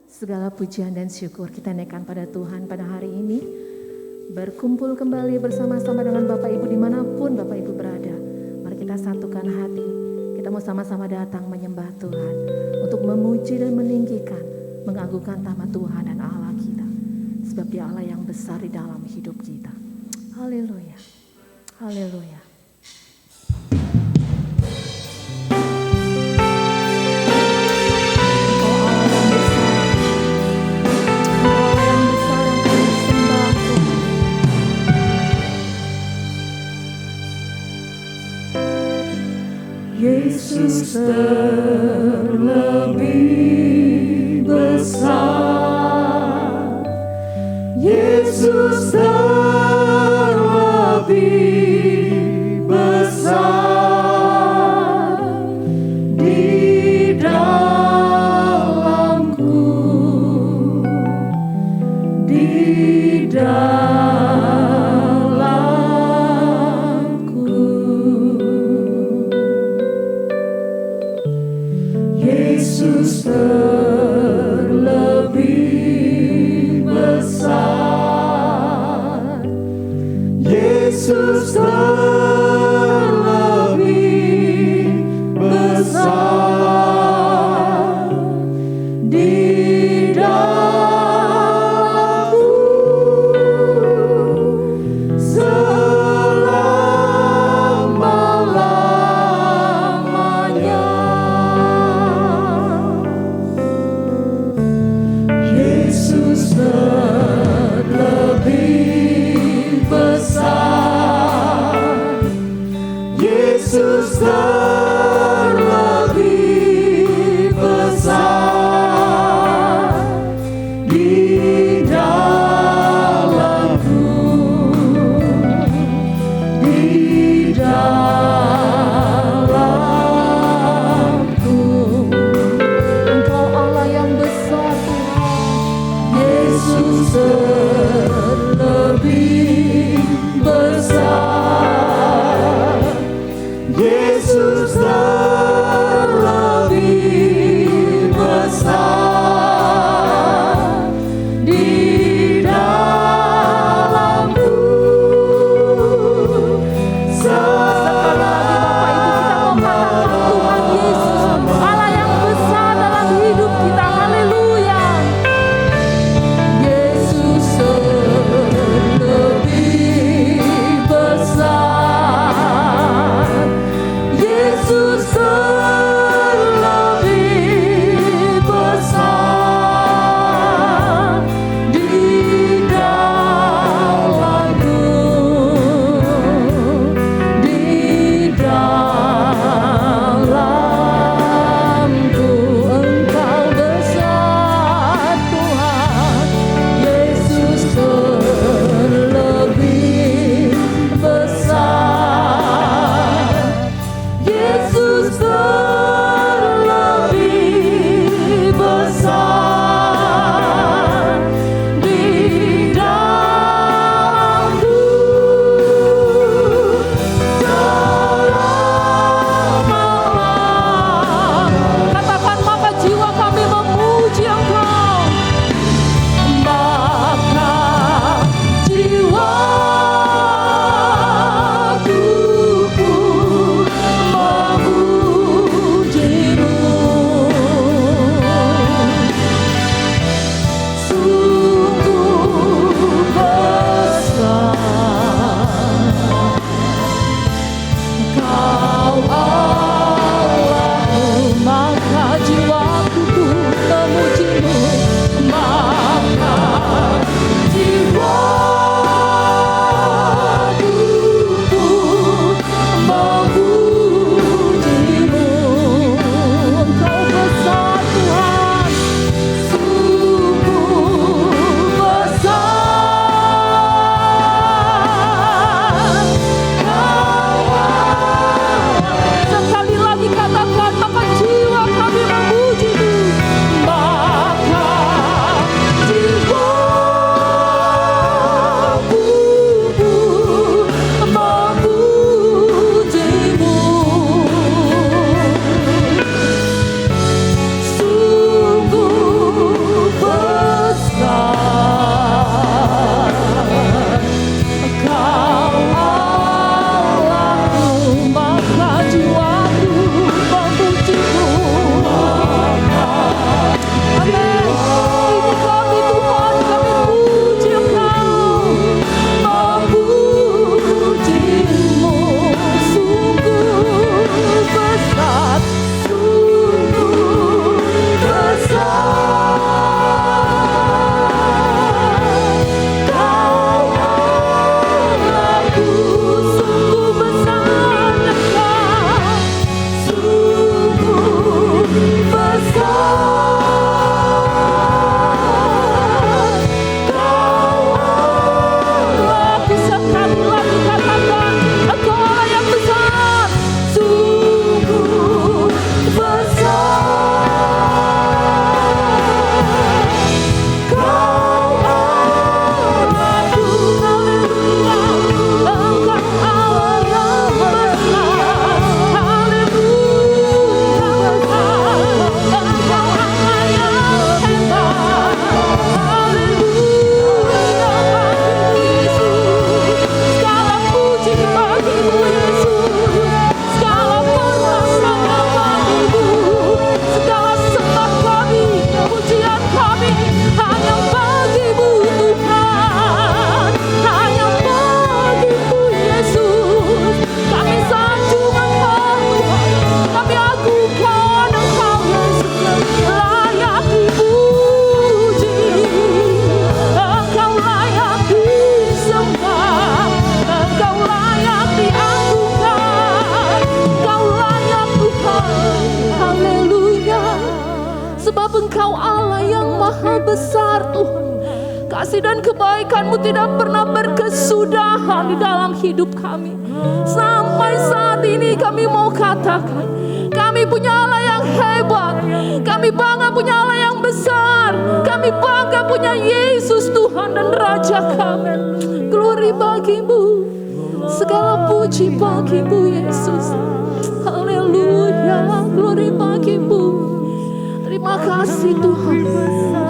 Segala pujian dan syukur kita naikkan pada Tuhan pada hari ini. Berkumpul kembali bersama-sama dengan Bapak Ibu dimanapun Bapak Ibu berada. Mari kita satukan hati. Kita mau sama-sama datang menyembah Tuhan. Untuk memuji dan meninggikan, mengagungkan nama Tuhan dan Allah kita. Sebab Dia Allah yang besar di dalam hidup kita. Haleluya. Haleluya. Yesus terlebih besar, Yesus terlebih besar di dalamku, di dalamku. Yesus terlebih besar, Yesus terlebih besar di dalamku selama-lamanya. Yesus terlebih besar, Yesus terlebih besar di dalamku, di dalamku. Engkau Allah yang besar Tuhan. Yesus terlebih besar, Yesus terlebih besar di dalamku selama-lamanya. Allah yang besar dalam hidup kita. Haleluya. Yesus terlebih besar, Yesus kasih dan kebaikan-Mu tidak pernah berkesudahan di dalam hidup kami. Sampai saat ini kami mau katakan, kami punya Allah yang hebat. Kami bangga punya Allah yang besar. Kami bangga punya Yesus Tuhan dan Raja kami. Glory bagi-Mu. Segala puji bagi-Mu Yesus. Haleluya. Glory bagi-Mu. Terima kasih Tuhan.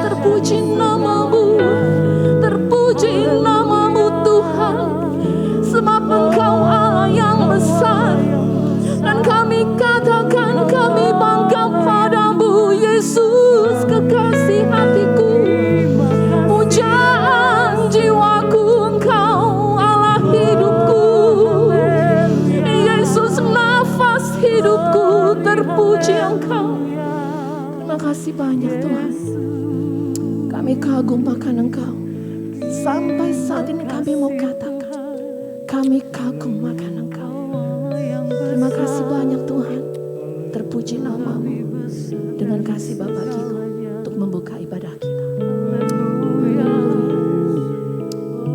Terpuji nama-Mu. Terpuji nama-Mu Tuhan. Sebab Engkau Allah yang besar. Dan kami katakan kami bangga padamu Yesus, kekasih hatiku. Pujaan jiwaku Engkau Allah hidupku. Yesus nafas hidupku, terpuji Engkau. Terima kasih banyak Tuhan. Kami kagum akan Engkau. Sampai saat ini kami mau katakan, kami kagum akan Engkau. Terima kasih banyak Tuhan. Terpuji nama-Mu. Dengan kasih Bapa kita untuk membuka ibadah kita.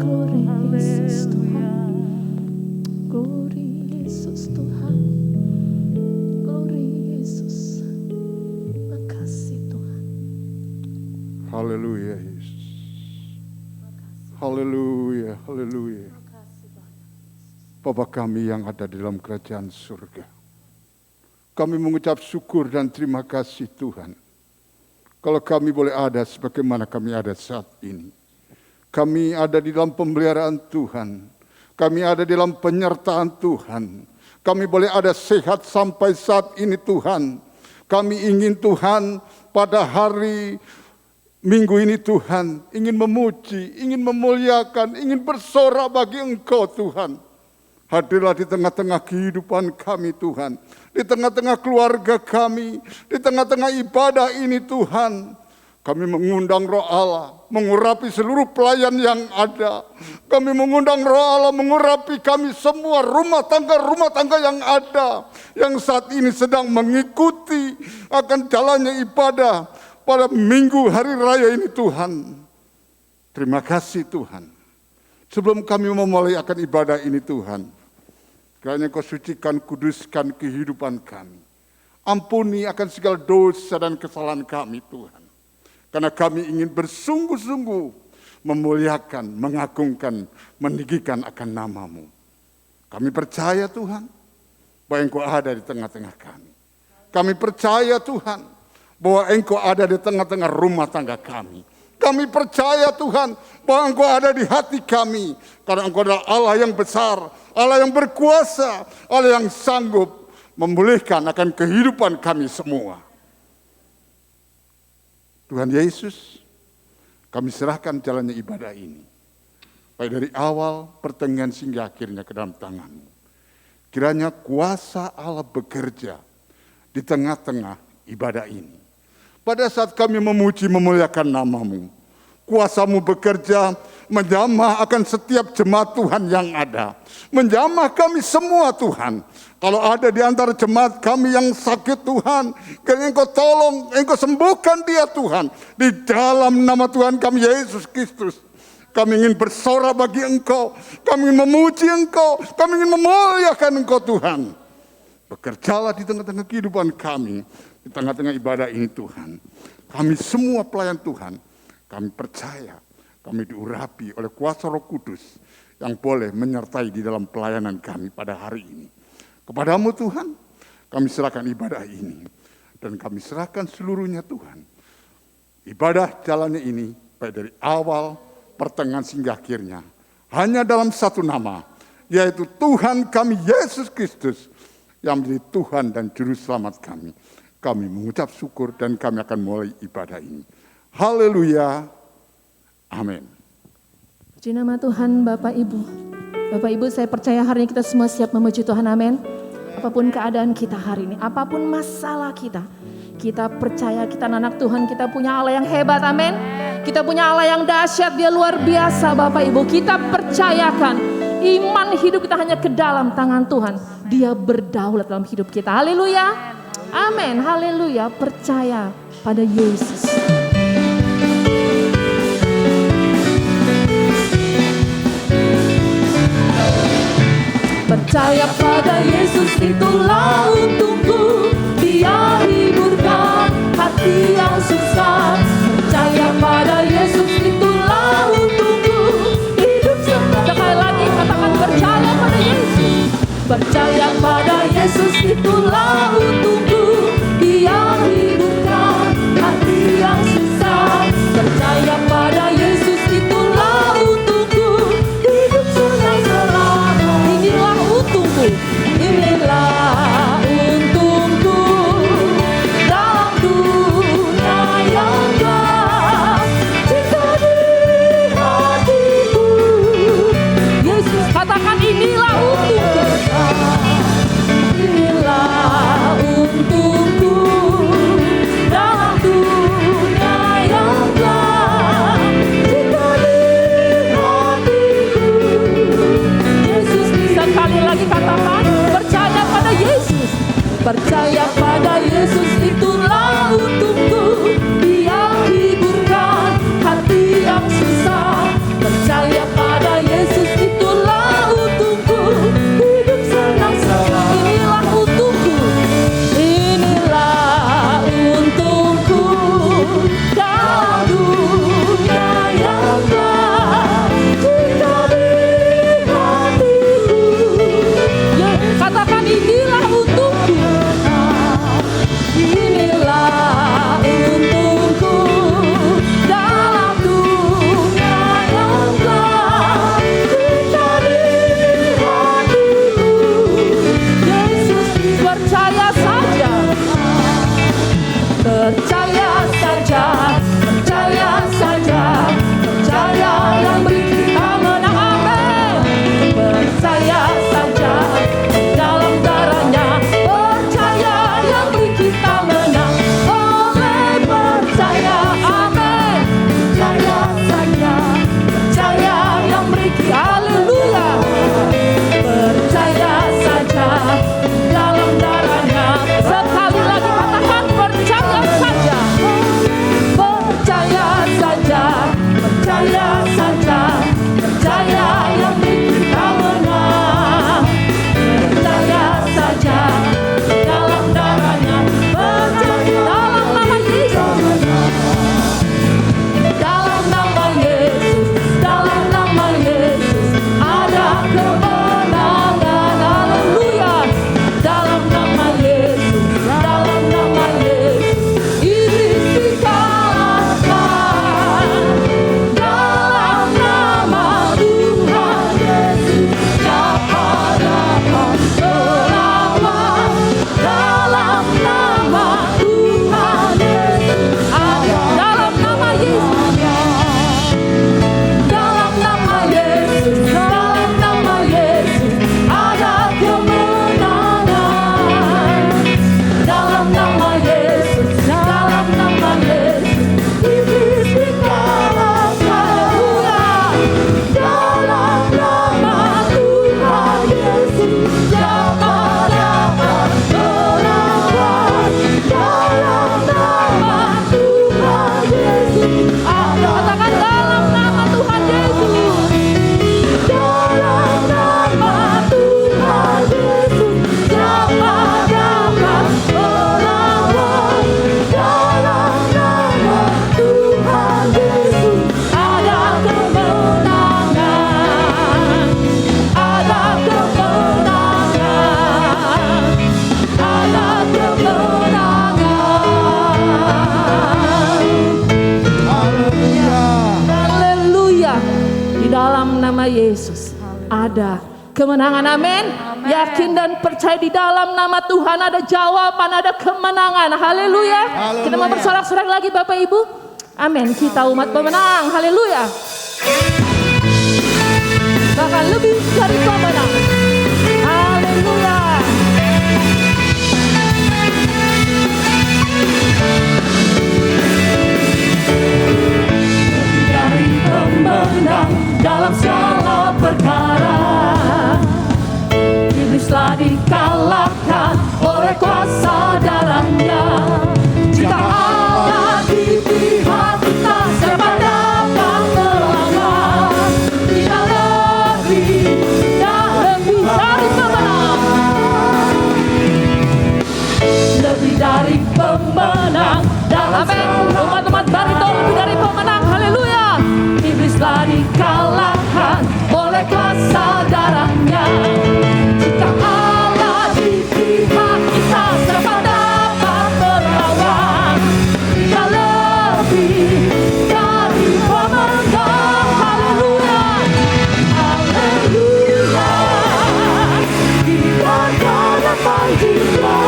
Glory Yesus Tuhan. Glory Yesus Tuhan. Glory Yesus. Terima kasih Tuhan. Haleluya Yesus. Haleluya, haleluya. Bapa kami yang ada di dalam kerajaan surga, kami mengucap syukur dan terima kasih Tuhan. Kalau kami boleh ada sebagaimana kami ada saat ini. Kami ada di dalam pemeliharaan Tuhan. Kami ada di dalam penyertaan Tuhan. Kami boleh ada sehat sampai saat ini Tuhan. Kami ingin Tuhan pada hari Minggu ini Tuhan, ingin memuji, ingin memuliakan, ingin bersorak bagi Engkau Tuhan. Hadirlah di tengah-tengah kehidupan kami Tuhan. Di tengah-tengah keluarga kami. Di tengah-tengah ibadah ini Tuhan. Kami mengundang Roh Allah. Mengurapi seluruh pelayan yang ada. Kami mengundang Roh Allah mengurapi kami semua rumah tangga yang ada. Yang saat ini sedang mengikuti akan jalannya ibadah pada minggu hari raya ini Tuhan. Terima kasih Tuhan. Sebelum kami memulai akan ibadah ini Tuhan, kiranya Kau sucikan, kuduskan kehidupan kami. Ampuni akan segala dosa dan kesalahan kami Tuhan. Karena kami ingin bersungguh-sungguh memuliakan, mengagungkan, meninggikan akan nama-Mu. Kami percaya Tuhan, bahwa Engkau ada di tengah-tengah kami. Kami percaya Tuhan, bahwa Engkau ada di tengah-tengah rumah tangga kami. Kami percaya Tuhan bahwa Engkau ada di hati kami. Karena Engkau adalah Allah yang besar, Allah yang berkuasa, Allah yang sanggup memulihkan akan kehidupan kami semua. Tuhan Yesus, kami serahkan jalannya ibadah ini. Baik dari awal, pertengahan hingga akhirnya ke dalam tangan-Mu. Kiranya kuasa Allah bekerja di tengah-tengah ibadah ini. Pada saat kami memuji memuliakan nama-Mu, kuasa-Mu bekerja menjamah akan setiap jemaat Tuhan yang ada. Menjamah kami semua Tuhan. Kalau ada di antara jemaat kami yang sakit Tuhan, kiranya Engkau tolong, Engkau sembuhkan dia Tuhan. Di dalam nama Tuhan kami Yesus Kristus. Kami ingin bersorak bagi Engkau, kami ingin memuji Engkau, kami ingin memuliakan Engkau Tuhan. Bekerjalah di tengah-tengah kehidupan kami. Di tengah-tengah ibadah ini Tuhan, kami semua pelayan Tuhan, kami percaya, kami diurapi oleh kuasa Roh Kudus yang boleh menyertai di dalam pelayanan kami pada hari ini. Kepadamu Tuhan, kami serahkan ibadah ini, dan kami serahkan seluruhnya Tuhan. Ibadah jalannya ini, baik dari awal, pertengahan hingga akhirnya, hanya dalam satu nama, yaitu Tuhan kami Yesus Kristus, yang menjadi Tuhan dan Juru Selamat kami. Kami mengucap syukur dan kami akan mulai ibadah ini. Haleluya. Amin. Puji nama Tuhan Bapak Ibu. Bapak Ibu, saya percaya hari ini kita semua siap memuji Tuhan, amin. Apapun keadaan kita hari ini, apapun masalah kita percaya kita anak Tuhan, kita punya Allah yang hebat, amin. Kita punya Allah yang dahsyat, Dia luar biasa Bapak Ibu. Kita percayakan iman hidup kita hanya ke dalam tangan Tuhan. Dia berdaulat dalam hidup kita. Haleluya. Amin, haleluya, percaya pada Yesus. Percaya pada Yesus itulah untungku, Dia hiburkan hati yang susah. Percaya pada Yesus itulah untungku, hidup senang. Sekali lagi katakan percaya pada Yesus. Percaya pada Yesus itulah untungku, Dia hiburkan hati yang susah. Percaya pada Yesus itulah untungku, hidup senang selama. Inilah untungku, inilah untungku dalam dunia yang gelap. Jika di hatiku, Yesus katakan inilah untungku. Inilah untungku dalam dunia yang gelap. Jika di hatiku, Yesus. Sekali lagi katakan percaya pada Yesus. Percaya pada Yesus itulah untungku, Dia hiburkan hati yang susah. Percaya pada Yesus itulah untungku, hidup senang selama. Inilah untungku, inilah untungku dalam dunia yang gelap. Jika di hatiku, ya, katakan inilah untungku. Inilah untungku dalam dunia yang gelap. Jika di hatiku, Yesus, percaya saja. Percaya saja, percaya saja, percaya yang beri kita menang, amin. Percaya saja dalam darahnya, percaya yang beri kita menang, oleh percaya, amin. Percaya saja, percaya yang beri kita, haleluya. Percaya saja dalam darahnya. Sekali lagi katakan percaya saja. Percaya saja, percaya saja, percaya yang beri kita menang. Percaya saja dalam darahnya, percaya dalam nama Yesus. Dalam nama Yesus, dalam nama Yesus ada kemenangan, haleluya. Dalam nama Yesus, dalam nama Yesus iblis dikalahkan. Dalam nama Tuhan Yesus siapa dapat melawan. Dalam nama Tuhan Yesus ada. Dalam nama Yesus, dalam nama Yesus, dalam nama Yesus ada kemenangan. Dalam nama Yesus, dalam nama Yesus iblis dikalahkan, haleluya. Dalam nama Tuhan Yesus siapa dapat melawan. Dalam nama Tuhan Yesus ada. Katakan dalam nama Tuhan Yesus. Dalam nama Tuhan Yesus siapa dapat melawan. Dalam nama Tuhan Yesus ada kemenangan. Ada kemenangan. Ada kemenangan. Haleluya. Haleluya. Di dalam nama Yesus ada kemenangan, amin. Yakin dan percaya di dalam nama Tuhan ada jawaban, ada kemenangan, haleluya. Kita mau bersorak-sorak lagi Bapak Ibu, amin. Kita umat pemenang, haleluya. Bahkan lebih dari pemenang, haleluya. Dari pemenang dalam segala perkara, iblislah dikalahkan oleh kuasa darahnya. Jika Allah di pihak kita, siapa dapat melawan? Tidak lebih dalam lebih dari pemenang. Lebih dari pemenang dalam umat-umat Barito, lebih dari pemenang. Haleluya. Iblis telah dikalahkan oleh kuasa darahnya. Jika Allah di pihak kita, siapa dapat melawan? Kita lebih dari pemenang. Haleluya. Haleluya. Kita dapat jiwa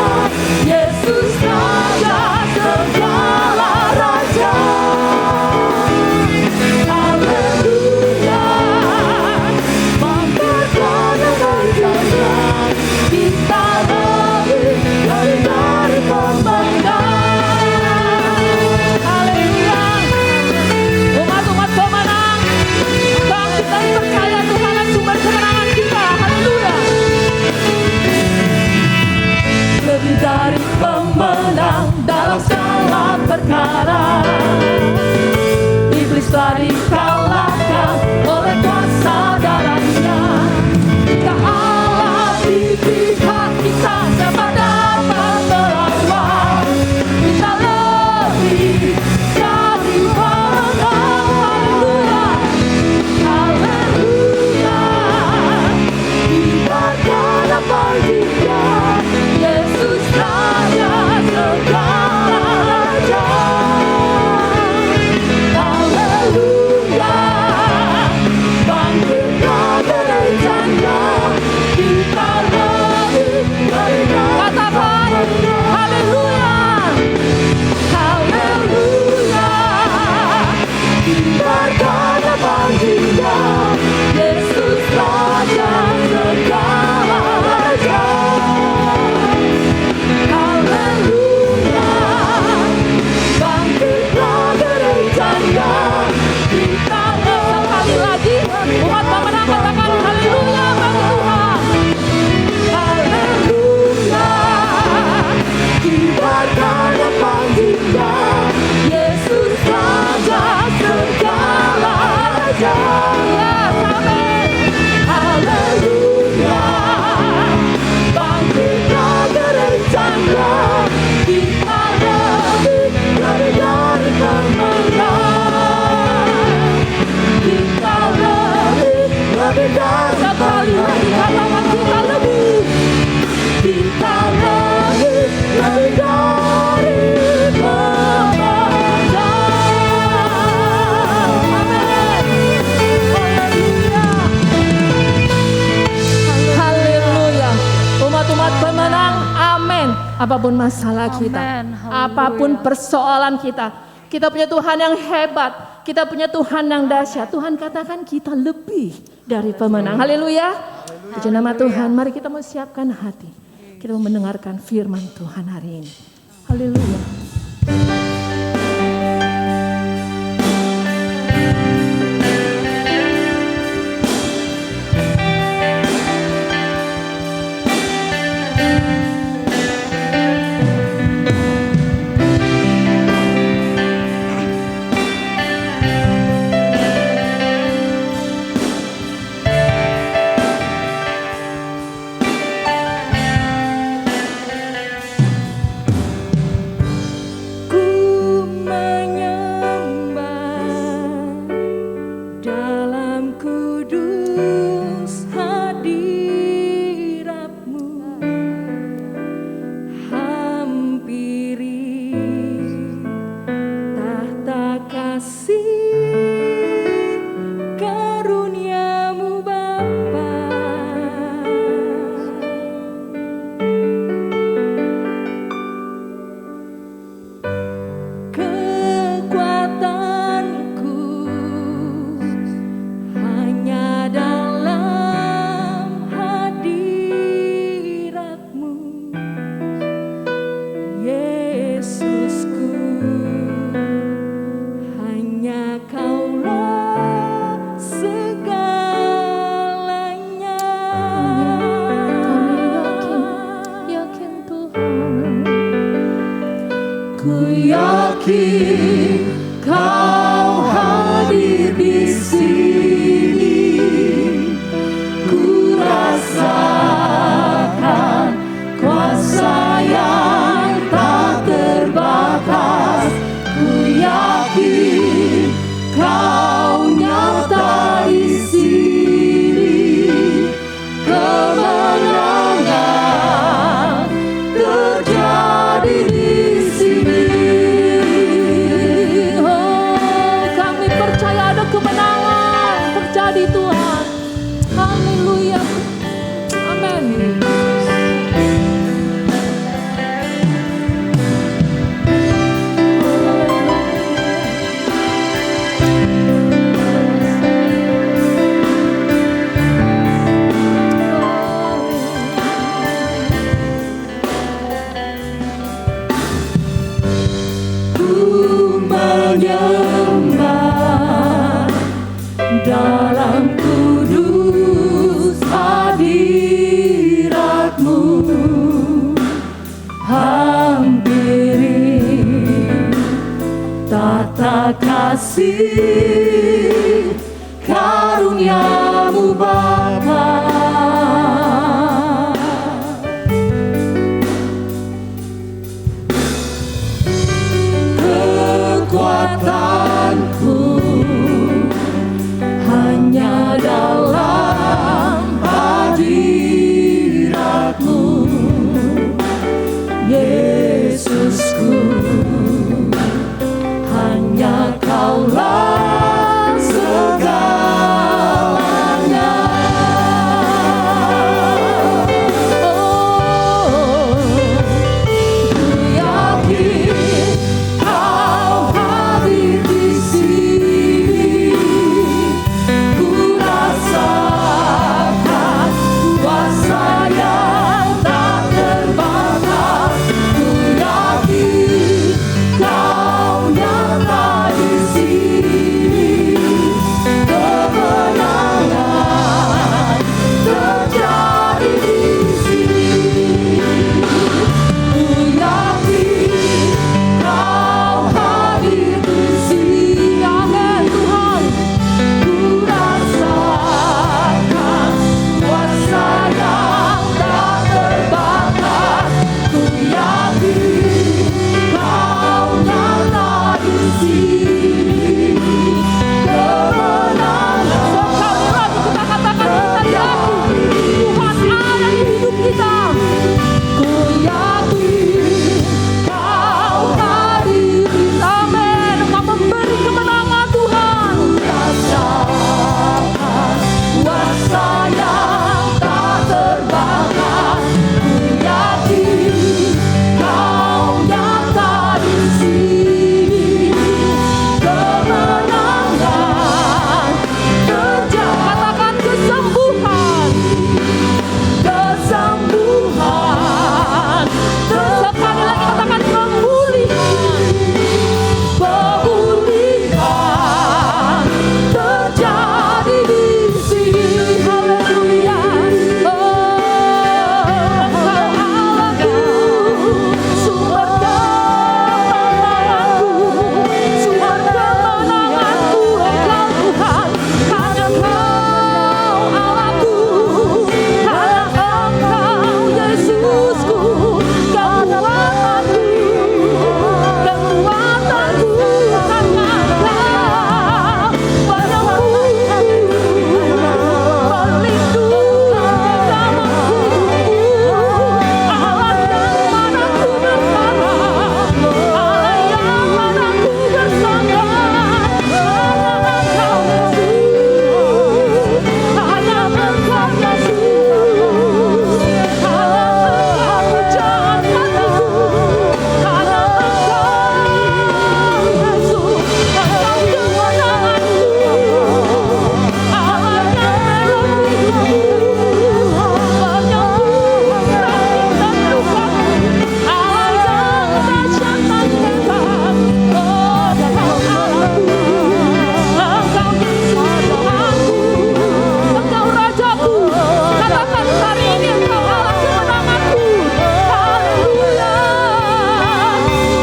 Yesus Raja segala raja. Haleluya. Memperkaya raja. Kita lebih dari pemenang. Haleluya. Umat-umat pemenang, bangkit dan percaya Tuhan sumber kemenangan kita. Haleluya. Lebih dari pemenang dalam segala perkara. Iblis telah dikalahkan oleh kuasa darahnya. Jika Allah di pihak kita, siapa dapat melawan? Kita lebih dari pemenang. Haleluya. Haleluya. Ibadah dapat dia Yesus Raja segala raja. Haleluya. Bangkitlah gerejanya. Kita lebih dari katakan haleluya. Haleluya. Ibadah dapat dia Yesus Raja segala raja. Haleluya. Bangkitlah gerejanya. Kita sekali lagi umat pemenang katakan haleluya bagi Tuhan. Haleluya. Kibarkan panggilnya Yesus Raja segala raja. Ya, amin. Haleluya. Bangkitlah gerejanya. Kita lebih dari pemenang. Kita lebih dari sekali lagi katakan kita lebih. Kita lebih dari pemenang. Amin. Haleluya. Umat-umat pemenang, amin. Apapun masalah kita, apapun persoalan kita punya Tuhan yang hebat, kita punya Tuhan yang dahsyat. Tuhan katakan kita lebih dari pemenang. Haleluya. Puji nama Tuhan. Mari kita mau siapkan hati. Kita mau mendengarkan firman Tuhan hari ini. Haleluya. yakin Kau hadir di sini. Ku rasa kasih karunia-Mu Bapa. Kekuatanku hanya dalam hadirat-Mu, Yesusku. Hanya Kaulah segalanya. Oh, ku yakin Kau hadir di sini. Ku rasakan kuasa yang tak terbatas. Ku yakin Kau nyata di sini. Kemenangan terjadi di sini. Ku yakin Kau hadir di sini. Amin Tuhan. Ku rasakan kuasa yang tak terbatas. Ku yakin Kau nyata di sini. Kemenangan. Sekali lagi kita katakan, kita yakin Tuhan ada di hidup kita. Ku yakin Kau hadir di sini. Amin. Engkau memberi kemenangan Tuhan. Rasakan kuasa yang tak terbatas. Ku yakin Kau nyata di sini. Kemenangan terjadi. Katakan kesembuhan. Kesembuhan. Sekali lagi katakan pemulihan. Pemulihan terjadi di sini. Haleluya. Oh, Engkau Allahku, sumber kemenanganku, sumber kemenanganku. Engkau Tuhan, hanya Kau Allahku, hanya Engkau Yesusku, kekuatanku, kekuatanku karena Kau penyembuhku, pelindung dalam hidupku, Allah yang mana ku berharap, Allah yang mana ku bersandar, hanya Engkau Yesus, hanya Engkau Yesus, hanya Engkau pujaan hatiku, hanya Engkau Yesus, Engkau kemenanganku, Allah yang melindungiku, penyembuh sakit dan lukaku, Allah yang dahsyat dan hebat. Oh, Engkau Allahku, Engkau Yesus Tuhanku, Engkau Rajaku. Katakan hari ini Engkau Allah kemenanganku. Haleluya.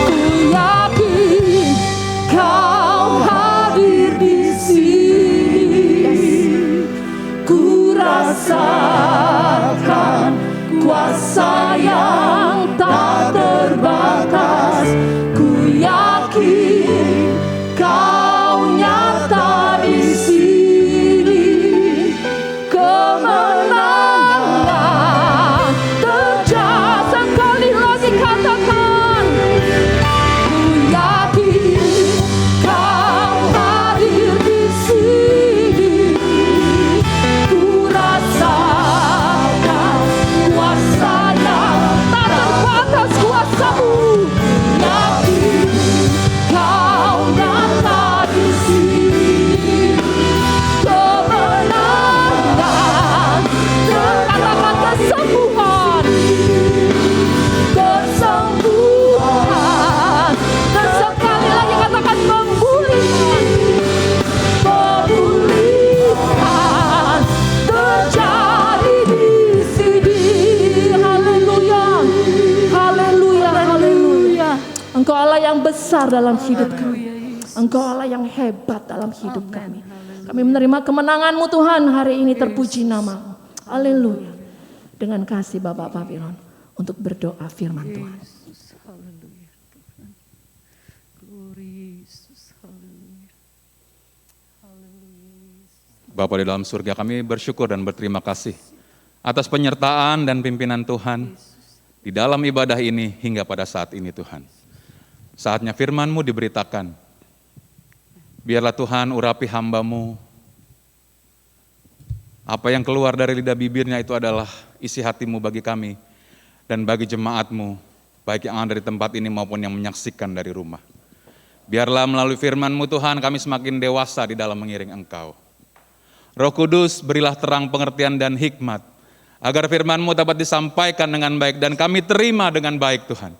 Ku yakin Kau hadir di sini. Ku rasakan kuasa yang tak terbatas. Ku yakin Kau nyata di sini. Kemenangan terjadi. Sekali lagi katakan, ku yakin Kau hadir di sini. Ku rasakan kuasa yang tak terbatas, kuasa-Mu. Yakin Kau nyata di sini. Kemenangan, katakan kesembuhan. Kesembuhan. Dan sekali lagi katakan pemulihan. Pemulihan terjadi di sini. Haleluya. Haleluya. Haleluya. Engkau Allah yang besar dalam hidup kami. Engkau Allah yang hebat dalam hidup kami. Kami menerima kemenangan-Mu Tuhan hari ini, terpuji nama-Mu. Haleluya. Dengan kasih Bapak Babylon untuk berdoa firman Tuhan. Haleluya Tuhan. Glory Yesus. Haleluya. Haleluya. Bapa di dalam surga, kami bersyukur dan berterima kasih atas penyertaan dan pimpinan Tuhan di dalam ibadah ini hingga pada saat ini Tuhan. Saatnya firman-Mu diberitakan. Biarlah Tuhan urapi hamba-Mu. Apa yang keluar dari lidah bibirnya itu adalah isi hati-Mu bagi kami dan bagi jemaat-Mu, baik yang ada di tempat ini maupun yang menyaksikan dari rumah. Biarlah melalui firman-Mu Tuhan kami semakin dewasa di dalam mengiring Engkau. Roh Kudus, berilah terang pengertian dan hikmat, agar firman-Mu dapat disampaikan dengan baik dan kami terima dengan baik Tuhan.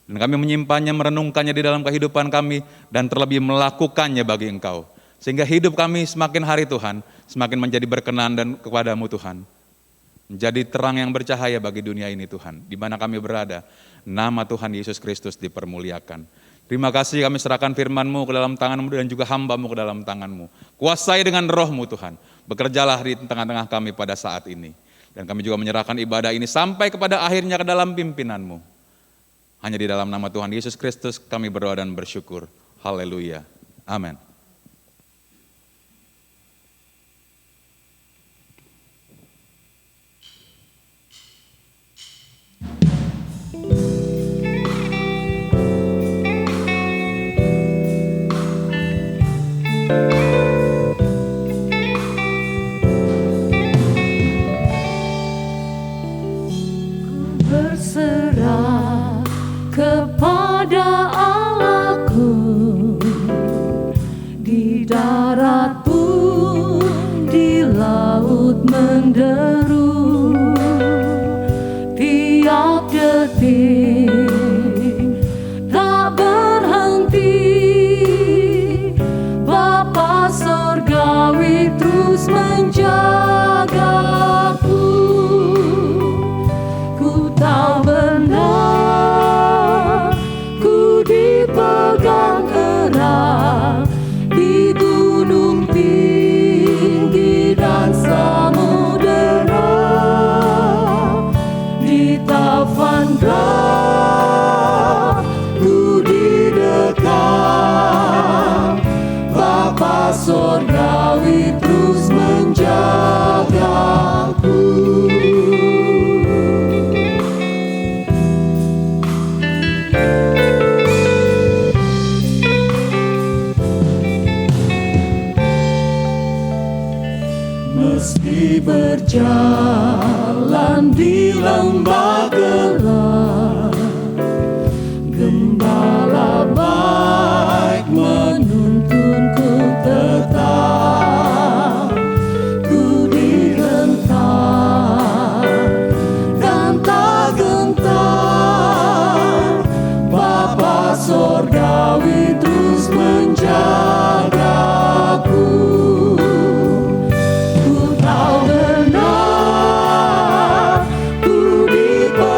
Dan kami menyimpannya, merenungkannya di dalam kehidupan kami, dan terlebih melakukannya bagi Engkau. Sehingga hidup kami semakin hari Tuhan, semakin menjadi berkenan dan kepada-Mu Tuhan. Menjadi terang yang bercahaya bagi dunia ini Tuhan. Di mana kami berada, nama Tuhan Yesus Kristus dipermuliakan. Terima kasih kami serahkan firman-Mu ke dalam tangan-Mu dan juga hamba-Mu ke dalam tangan-Mu. Kuasai dengan roh-Mu Tuhan. Bekerjalah di tengah-tengah kami pada saat ini. Dan kami juga menyerahkan ibadah ini sampai kepada akhirnya ke dalam pimpinan-Mu. Hanya di dalam nama Tuhan Yesus Kristus kami berdoa dan bersyukur. Haleluya. Amin. Berserah kepada Allahku, di darat pun di laut menderu, tiap detik tak berhenti. Bapa Surgawi terus menjagaku. Tak benar, ku dipegang erat di gunung tinggi dan samudera, di tafandra ku didekat. Bapa Surgawi terus menjagaku. Meski berjalan di lembah gelap, Gembala baik menuntunku tetap. Ku dihentak dan tak gentar. Bapa Surgawi terus menjagaku. Ku tahu benar, ku dipegang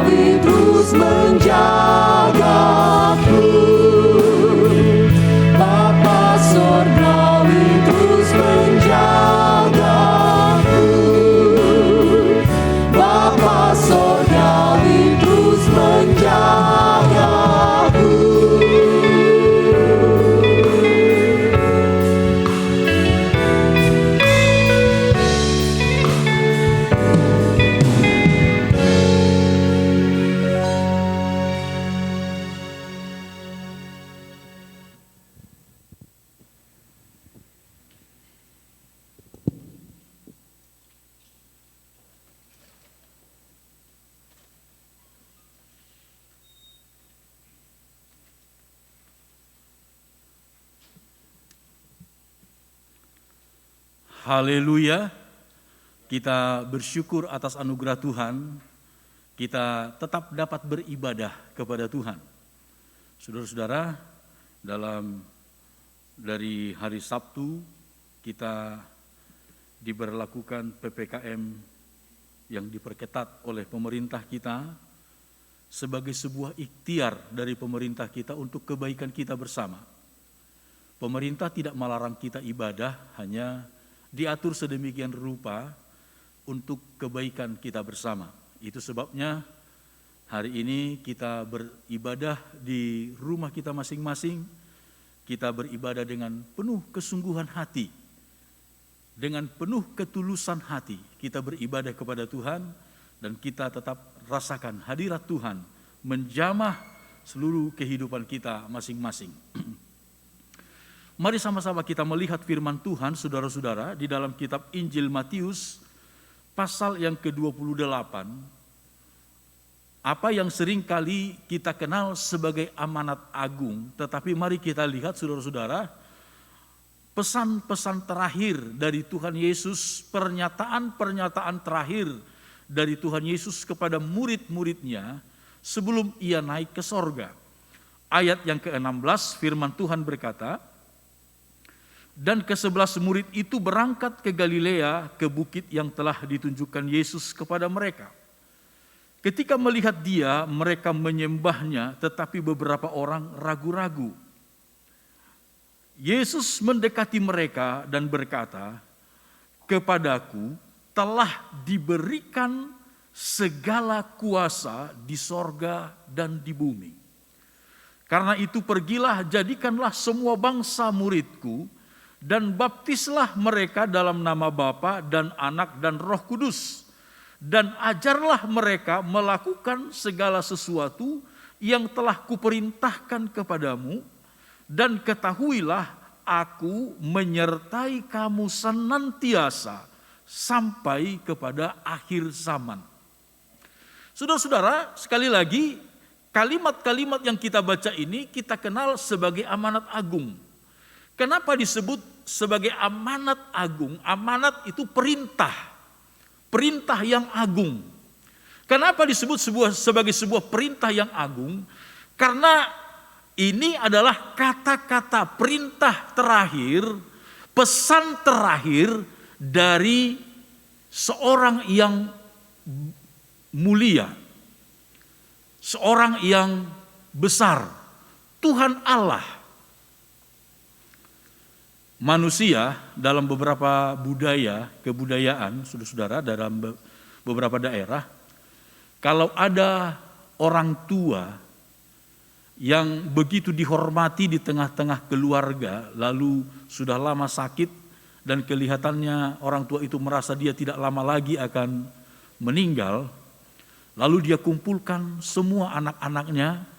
surgawi terus menjagaku. Bapa surgawi terus menjagaku. Bapa surgawi terus menjagaku. Haleluya, kita bersyukur atas anugerah Tuhan, kita tetap dapat beribadah kepada Tuhan. Saudara-saudara, dari hari Sabtu kita diberlakukan PPKM yang diperketat oleh pemerintah kita sebagai sebuah ikhtiar dari pemerintah kita untuk kebaikan kita bersama. Pemerintah tidak melarang kita ibadah, hanya diatur sedemikian rupa untuk kebaikan kita bersama. Itu sebabnya hari ini kita beribadah di rumah kita masing-masing. Kita beribadah dengan penuh kesungguhan hati, dengan penuh ketulusan hati. Kita beribadah kepada Tuhan dan kita tetap rasakan hadirat Tuhan menjamah seluruh kehidupan kita masing-masing. Mari sama-sama kita melihat firman Tuhan, saudara-saudara, di dalam kitab Injil Matius, pasal yang ke-28. Apa yang sering kali kita kenal sebagai amanat agung, tetapi mari kita lihat, saudara-saudara, pesan-pesan terakhir dari Tuhan Yesus, pernyataan-pernyataan terakhir dari Tuhan Yesus kepada murid-muridnya sebelum ia naik ke sorga. Ayat yang ke-16, firman Tuhan berkata, dan ke-11 murid itu berangkat ke Galilea, ke bukit yang telah ditunjukkan Yesus kepada mereka. Ketika melihat dia, mereka menyembahnya, tetapi beberapa orang ragu-ragu. Yesus mendekati mereka dan berkata, kepadaku telah diberikan segala kuasa di sorga dan di bumi. Karena itu pergilah, jadikanlah semua bangsa muridku, dan baptislah mereka dalam nama Bapa dan Anak dan Roh Kudus. Dan ajarlah mereka melakukan segala sesuatu yang telah kuperintahkan kepadamu. Dan ketahuilah aku menyertai kamu senantiasa sampai kepada akhir zaman. Saudara-saudara, sekali lagi kalimat-kalimat yang kita baca ini kita kenal sebagai amanat agung. Kenapa disebut sebagai amanat agung? Amanat itu perintah, perintah yang agung. Kenapa disebut sebagai sebuah perintah yang agung? Karena ini adalah kata-kata perintah terakhir, pesan terakhir dari seorang yang mulia, seorang yang besar, Tuhan Allah. Manusia dalam beberapa kebudayaan, saudara-saudara, dalam beberapa daerah, kalau ada orang tua yang begitu dihormati di tengah-tengah keluarga, lalu sudah lama sakit dan kelihatannya orang tua itu merasa dia tidak lama lagi akan meninggal, lalu dia kumpulkan semua anak-anaknya,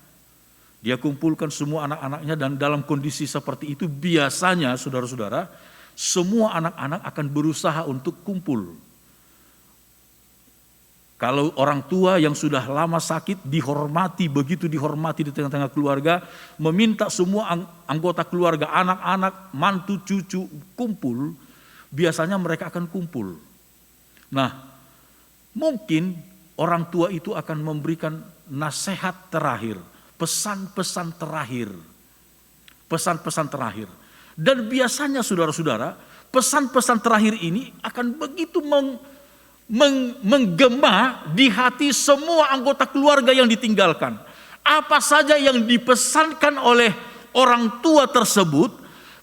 dan dalam kondisi seperti itu biasanya saudara-saudara, semua anak-anak akan berusaha untuk kumpul. Kalau orang tua yang sudah lama sakit begitu dihormati di tengah-tengah keluarga, meminta semua anggota keluarga, anak-anak, mantu, cucu kumpul, biasanya mereka akan kumpul. Nah, mungkin orang tua itu akan memberikan nasihat terakhir, pesan-pesan terakhir. Dan biasanya saudara-saudara, pesan-pesan terakhir ini akan begitu menggema di hati semua anggota keluarga yang ditinggalkan. Apa saja yang dipesankan oleh orang tua tersebut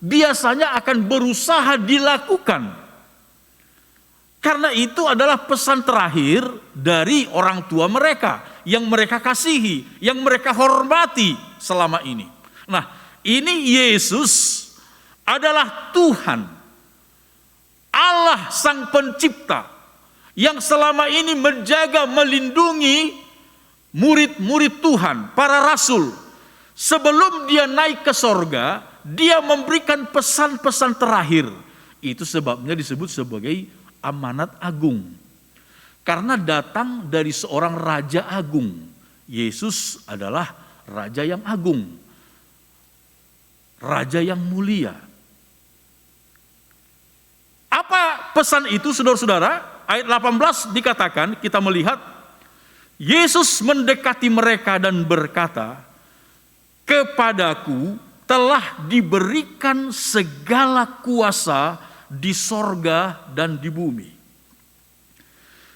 biasanya akan berusaha dilakukan. Karena itu adalah pesan terakhir dari orang tua mereka yang mereka kasihi, yang mereka hormati selama ini. Nah, ini Yesus adalah Tuhan, Allah Sang Pencipta, yang selama ini menjaga, melindungi murid-murid Tuhan, para rasul. Sebelum dia naik ke sorga, dia memberikan pesan-pesan terakhir. Itu sebabnya disebut sebagai amanat agung. Karena datang dari seorang raja agung. Yesus adalah raja yang agung, raja yang mulia. Apa pesan itu, saudara-saudara? Ayat 18 dikatakan, kita melihat Yesus mendekati mereka dan berkata, "Kepadaku telah diberikan segala kuasa di sorga dan di bumi."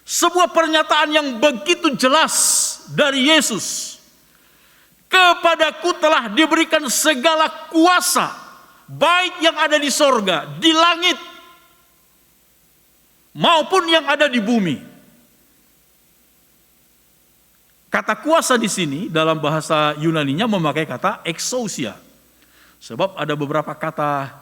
Sebuah pernyataan yang begitu jelas dari Yesus. Kepadaku telah diberikan segala kuasa, baik yang ada di sorga, di langit, maupun yang ada di bumi. Kata kuasa di sini dalam bahasa Yunaninya memakai kata exousia. Sebab ada beberapa kata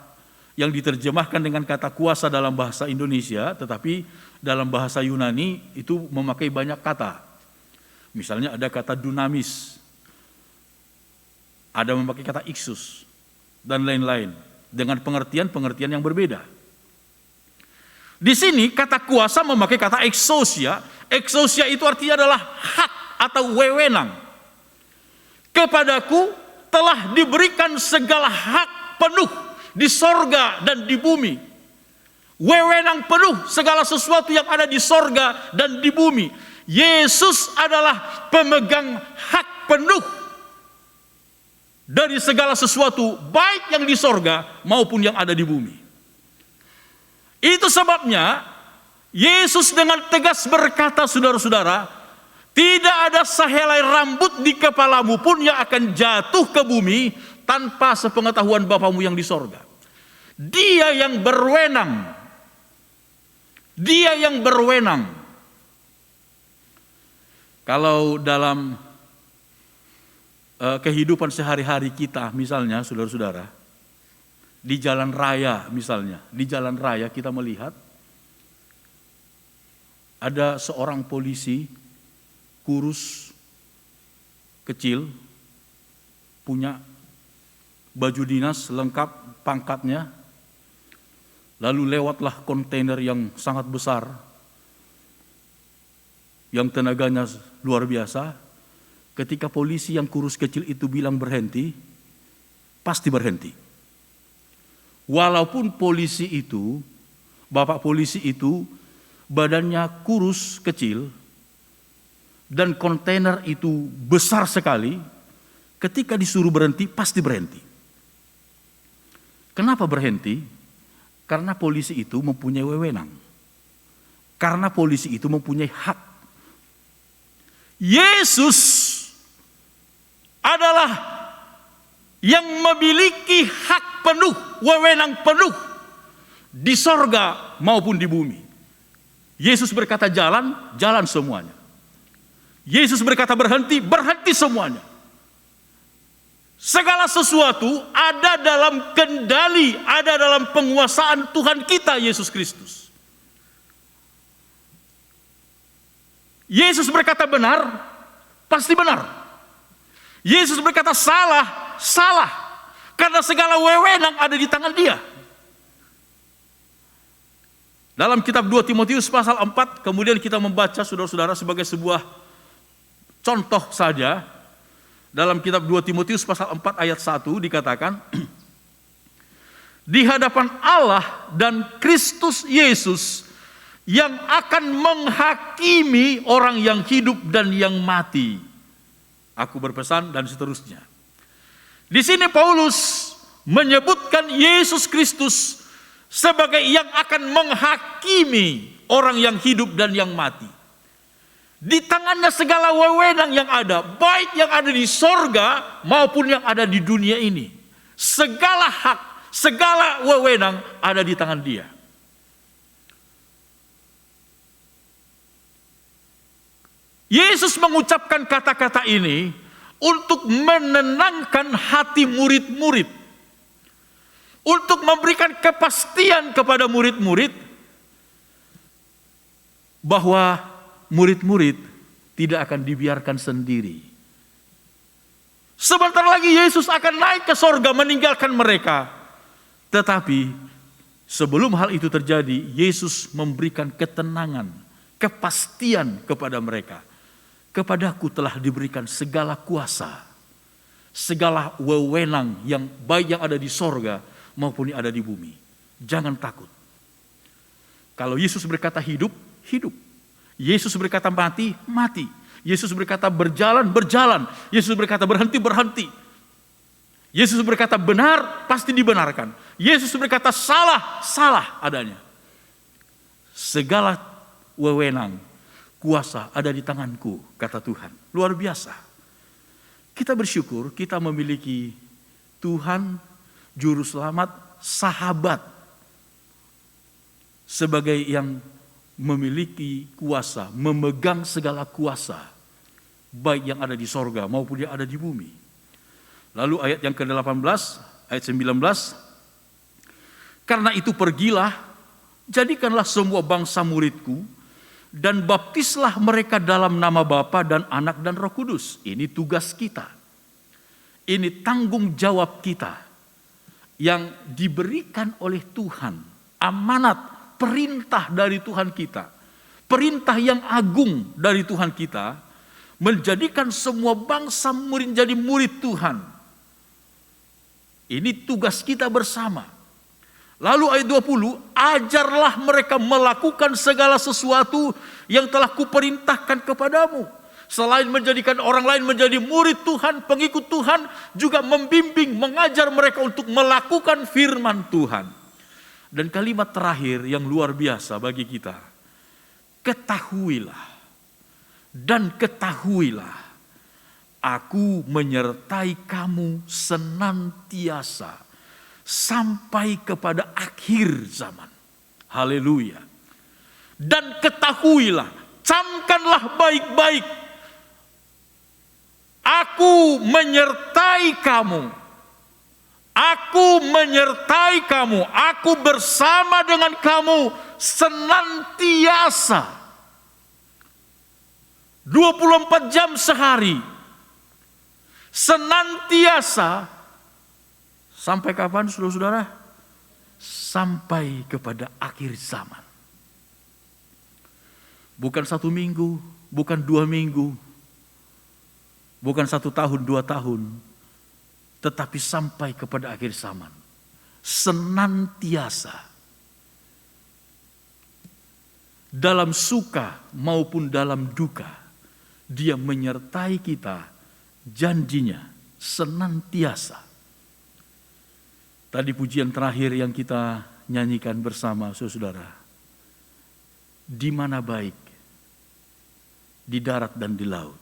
yang diterjemahkan dengan kata kuasa dalam bahasa Indonesia, tetapi dalam bahasa Yunani itu memakai banyak kata. Misalnya ada kata dunamis, ada memakai kata ixus, dan lain-lain, dengan pengertian-pengertian yang berbeda. Di sini kata kuasa memakai kata exousia. Exousia itu artinya adalah hak atau wewenang. Kepadaku telah diberikan segala hak penuh di sorga dan di bumi. Wewenang penuh segala sesuatu yang ada di sorga dan di bumi. Yesus adalah pemegang hak penuh dari segala sesuatu, baik yang di sorga maupun yang ada di bumi. Itu sebabnya Yesus dengan tegas berkata, saudara-saudara, tidak ada sehelai rambut di kepalamu pun yang akan jatuh ke bumi tanpa sepengetahuan Bapamu yang di sorga. Dia yang berwenang. Dia yang berwenang. Kalau dalam kehidupan sehari-hari kita, misalnya saudara-saudara, di jalan raya misalnya, di jalan raya kita melihat ada seorang polisi kurus, kecil, punya baju dinas lengkap pangkatnya, lalu lewatlah kontainer yang sangat besar, yang tenaganya luar biasa. Ketika polisi yang kurus kecil itu bilang berhenti, pasti berhenti. Walaupun polisi itu, bapak polisi itu badannya kurus kecil dan kontainer itu besar sekali, ketika disuruh berhenti pasti berhenti. Kenapa berhenti? Karena polisi itu mempunyai wewenang. Karena polisi itu mempunyai hak. Yesus adalah yang memiliki hak penuh, wewenang penuh di sorga maupun di bumi. Yesus berkata jalan, jalan semuanya. Yesus berkata berhenti, berhenti semuanya. Segala sesuatu ada dalam kendali, ada dalam penguasaan Tuhan kita Yesus Kristus. Yesus berkata benar, pasti benar. Yesus berkata salah, salah. Karena segala wewenang ada di tangan Dia. Dalam kitab 2 Timotius pasal 4, kemudian kita membaca saudara-saudara sebagai sebuah contoh saja. Dalam kitab 2 Timotius pasal 4 ayat 1 dikatakan, di hadapan Allah dan Kristus Yesus yang akan menghakimi orang yang hidup dan yang mati. Aku berpesan dan seterusnya. Di sini Paulus menyebutkan Yesus Kristus sebagai yang akan menghakimi orang yang hidup dan yang mati. Di tangannya segala wewenang yang ada, baik yang ada di sorga maupun yang ada di dunia ini. Segala hak, segala wewenang ada di tangan Dia. Yesus mengucapkan kata-kata ini untuk menenangkan hati murid-murid, untuk memberikan kepastian kepada murid-murid bahwa murid-murid tidak akan dibiarkan sendiri. Sebentar lagi Yesus akan naik ke sorga meninggalkan mereka. Tetapi sebelum hal itu terjadi, Yesus memberikan ketenangan, kepastian kepada mereka. Kepadaku telah diberikan segala kuasa, segala wewenang yang baik yang ada di sorga maupun yang ada di bumi. Jangan takut. Kalau Yesus berkata hidup, hidup. Yesus berkata mati, mati. Yesus berkata berjalan, berjalan. Yesus berkata berhenti, berhenti. Yesus berkata benar, pasti dibenarkan. Yesus berkata salah, salah adanya. Segala wewenang, kuasa ada di tanganku, kata Tuhan. Luar biasa. Kita bersyukur kita memiliki Tuhan, Juru Selamat, sahabat. Sebagai yang memiliki kuasa, memegang segala kuasa. Baik yang ada di sorga maupun yang ada di bumi. Lalu ayat yang ke-18, ayat 19. Karena itu pergilah, jadikanlah semua bangsa muridku, dan baptislah mereka dalam nama Bapa dan Anak dan Roh Kudus. Ini tugas kita. Ini tanggung jawab kita yang diberikan oleh Tuhan. Amanat, perintah dari Tuhan kita. Perintah yang agung dari Tuhan kita. Menjadikan semua bangsa menjadi murid Tuhan. Ini tugas kita bersama. Lalu ayat 20, ajarlah mereka melakukan segala sesuatu yang telah kuperintahkan kepadamu. Selain menjadikan orang lain menjadi murid Tuhan, pengikut Tuhan, juga membimbing, mengajar mereka untuk melakukan firman Tuhan. Dan kalimat terakhir yang luar biasa bagi kita. Ketahuilah dan ketahuilah, aku menyertai kamu senantiasa sampai kepada akhir zaman. Haleluya. Dan ketahuilah, camkanlah baik-baik, aku menyertai kamu. Aku menyertai kamu, aku bersama dengan kamu senantiasa. 24 jam sehari. Senantiasa. Sampai kapan saudara-saudara? Sampai kepada akhir zaman. Bukan 1 minggu, bukan 2 minggu, bukan 1 tahun, 2 tahun, tetapi sampai kepada akhir zaman. Senantiasa. Dalam suka maupun dalam duka, Dia menyertai kita, janjinya senantiasa. Tadi pujian terakhir yang kita nyanyikan bersama saudara. Di mana baik, di darat dan di laut.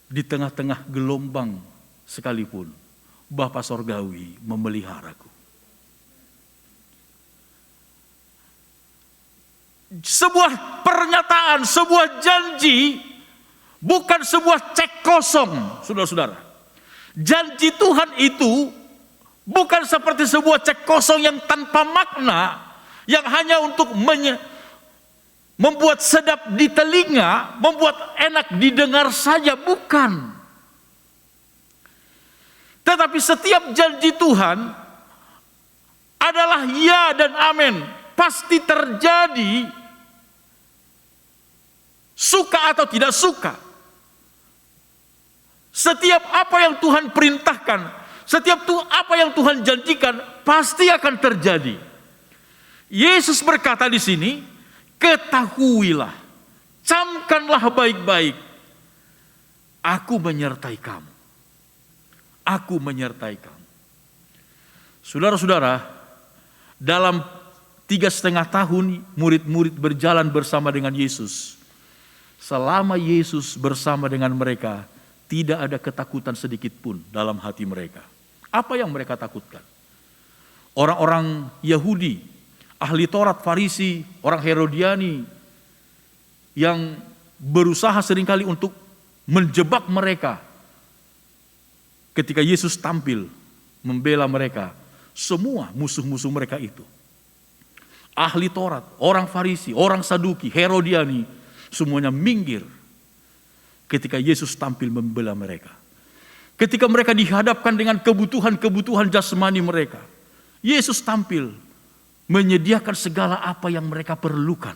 Di tengah-tengah gelombang sekalipun, Bapa Sorgawi memeliharaku. Sebuah pernyataan, sebuah janji, bukan sebuah cek kosong, saudara-saudara. Janji Tuhan itu bukan seperti sebuah cek kosong yang tanpa makna, yang hanya untuk membuat sedap di telinga, membuat enak didengar saja, bukan. Tetapi setiap janji Tuhan adalah ya dan amin, pasti terjadi. Suka atau tidak suka. Setiap apa yang Tuhan perintahkan, setiap apa yang Tuhan janjikan, pasti akan terjadi. Yesus berkata di sini, ketahuilah, camkanlah baik-baik, aku menyertai kamu. Aku menyertai kamu. Saudara-saudara, dalam 3,5 tahun murid-murid berjalan bersama dengan Yesus. Selama Yesus bersama dengan mereka, tidak ada ketakutan sedikit pun dalam hati mereka. Apa yang mereka takutkan? Orang-orang Yahudi, ahli Taurat, Farisi, orang Herodiani yang berusaha seringkali untuk menjebak mereka ketika Yesus tampil membela mereka. Semua musuh-musuh mereka itu. Ahli Taurat, orang Farisi, orang Saduki, Herodiani, semuanya minggir ketika Yesus tampil membela mereka. Ketika mereka dihadapkan dengan kebutuhan-kebutuhan jasmani mereka, Yesus tampil menyediakan segala apa yang mereka perlukan.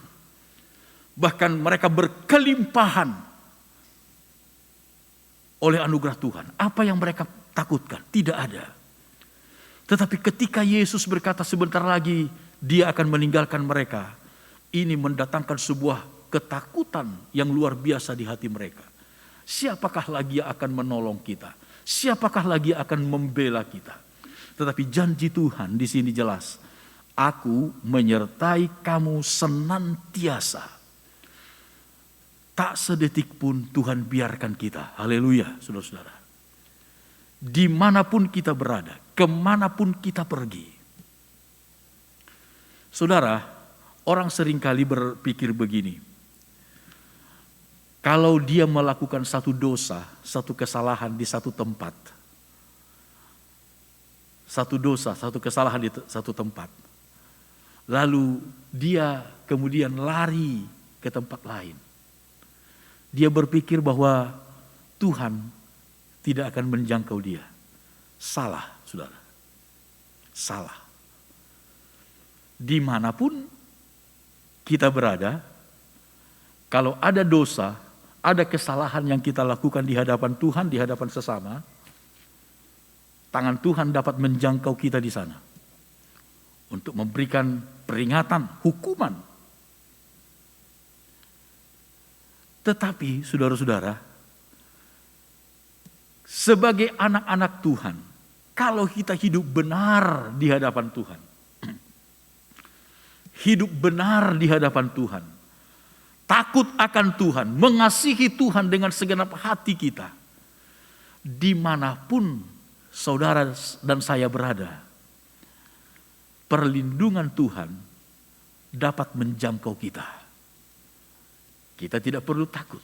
Bahkan mereka berkelimpahan oleh anugerah Tuhan. Apa yang mereka takutkan? Tidak ada. Tetapi ketika Yesus berkata sebentar lagi dia akan meninggalkan mereka, ini mendatangkan sebuah ketakutan yang luar biasa di hati mereka. Siapakah lagi yang akan menolong kita? Siapakah lagi yang akan membela kita? Tetapi janji Tuhan di sini jelas. Aku menyertai kamu senantiasa. Tak sedetik pun Tuhan biarkan kita. Haleluya, saudara-saudara. Dimanapun kita berada, kemanapun kita pergi. Saudara, orang seringkali berpikir begini. Kalau dia melakukan satu dosa, satu kesalahan di satu tempat. Satu dosa, satu kesalahan di satu tempat. Lalu dia kemudian lari ke tempat lain. Dia berpikir bahwa Tuhan tidak akan menjangkau dia. Salah, saudara. Salah. Dimanapun kita berada, kalau ada dosa, ada kesalahan yang kita lakukan di hadapan Tuhan, di hadapan sesama, tangan Tuhan dapat menjangkau kita di sana. Untuk memberikan peringatan, hukuman. Tetapi saudara-saudara, sebagai anak-anak Tuhan, kalau kita hidup benar di hadapan Tuhan, hidup benar di hadapan Tuhan, takut akan Tuhan, mengasihi Tuhan dengan segenap hati kita, dimanapun saudara dan saya berada, perlindungan Tuhan dapat menjangkau kita. Kita tidak perlu takut.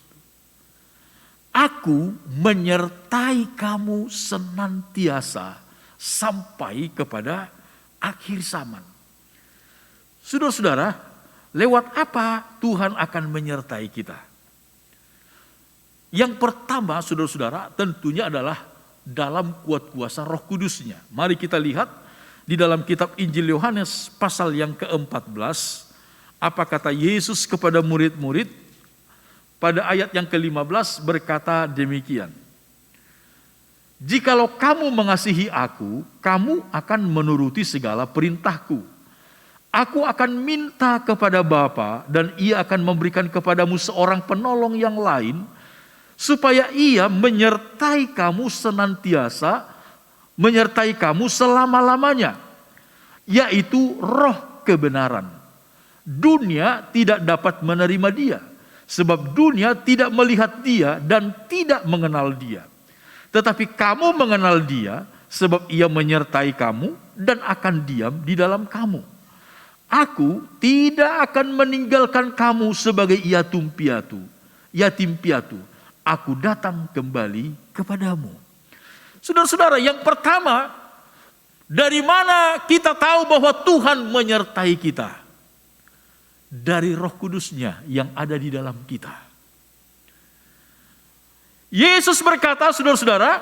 Aku menyertai kamu senantiasa sampai kepada akhir zaman. Saudara-saudara, lewat apa Tuhan akan menyertai kita? Yang pertama, saudara-saudara, tentunya adalah dalam kuat kuasa Roh Kudusnya. Mari kita lihat di dalam kitab Injil Yohanes pasal yang ke-14, apa kata Yesus kepada murid-murid? Pada ayat yang ke-15 berkata demikian. Jikalau kamu mengasihi aku, kamu akan menuruti segala perintahku. Aku akan minta kepada Bapa dan ia akan memberikan kepadamu seorang penolong yang lain, supaya ia menyertai kamu senantiasa, menyertai kamu selama-lamanya, yaitu Roh kebenaran. Dunia tidak dapat menerima dia, sebab dunia tidak melihat dia dan tidak mengenal dia. Tetapi kamu mengenal dia, sebab ia menyertai kamu dan akan diam di dalam kamu. Aku tidak akan meninggalkan kamu sebagai yatim piatu. Aku datang kembali kepadamu. Saudara-saudara, yang pertama, dari mana kita tahu bahwa Tuhan menyertai kita? Dari Roh Kudusnya yang ada di dalam kita. Yesus berkata, saudara-saudara,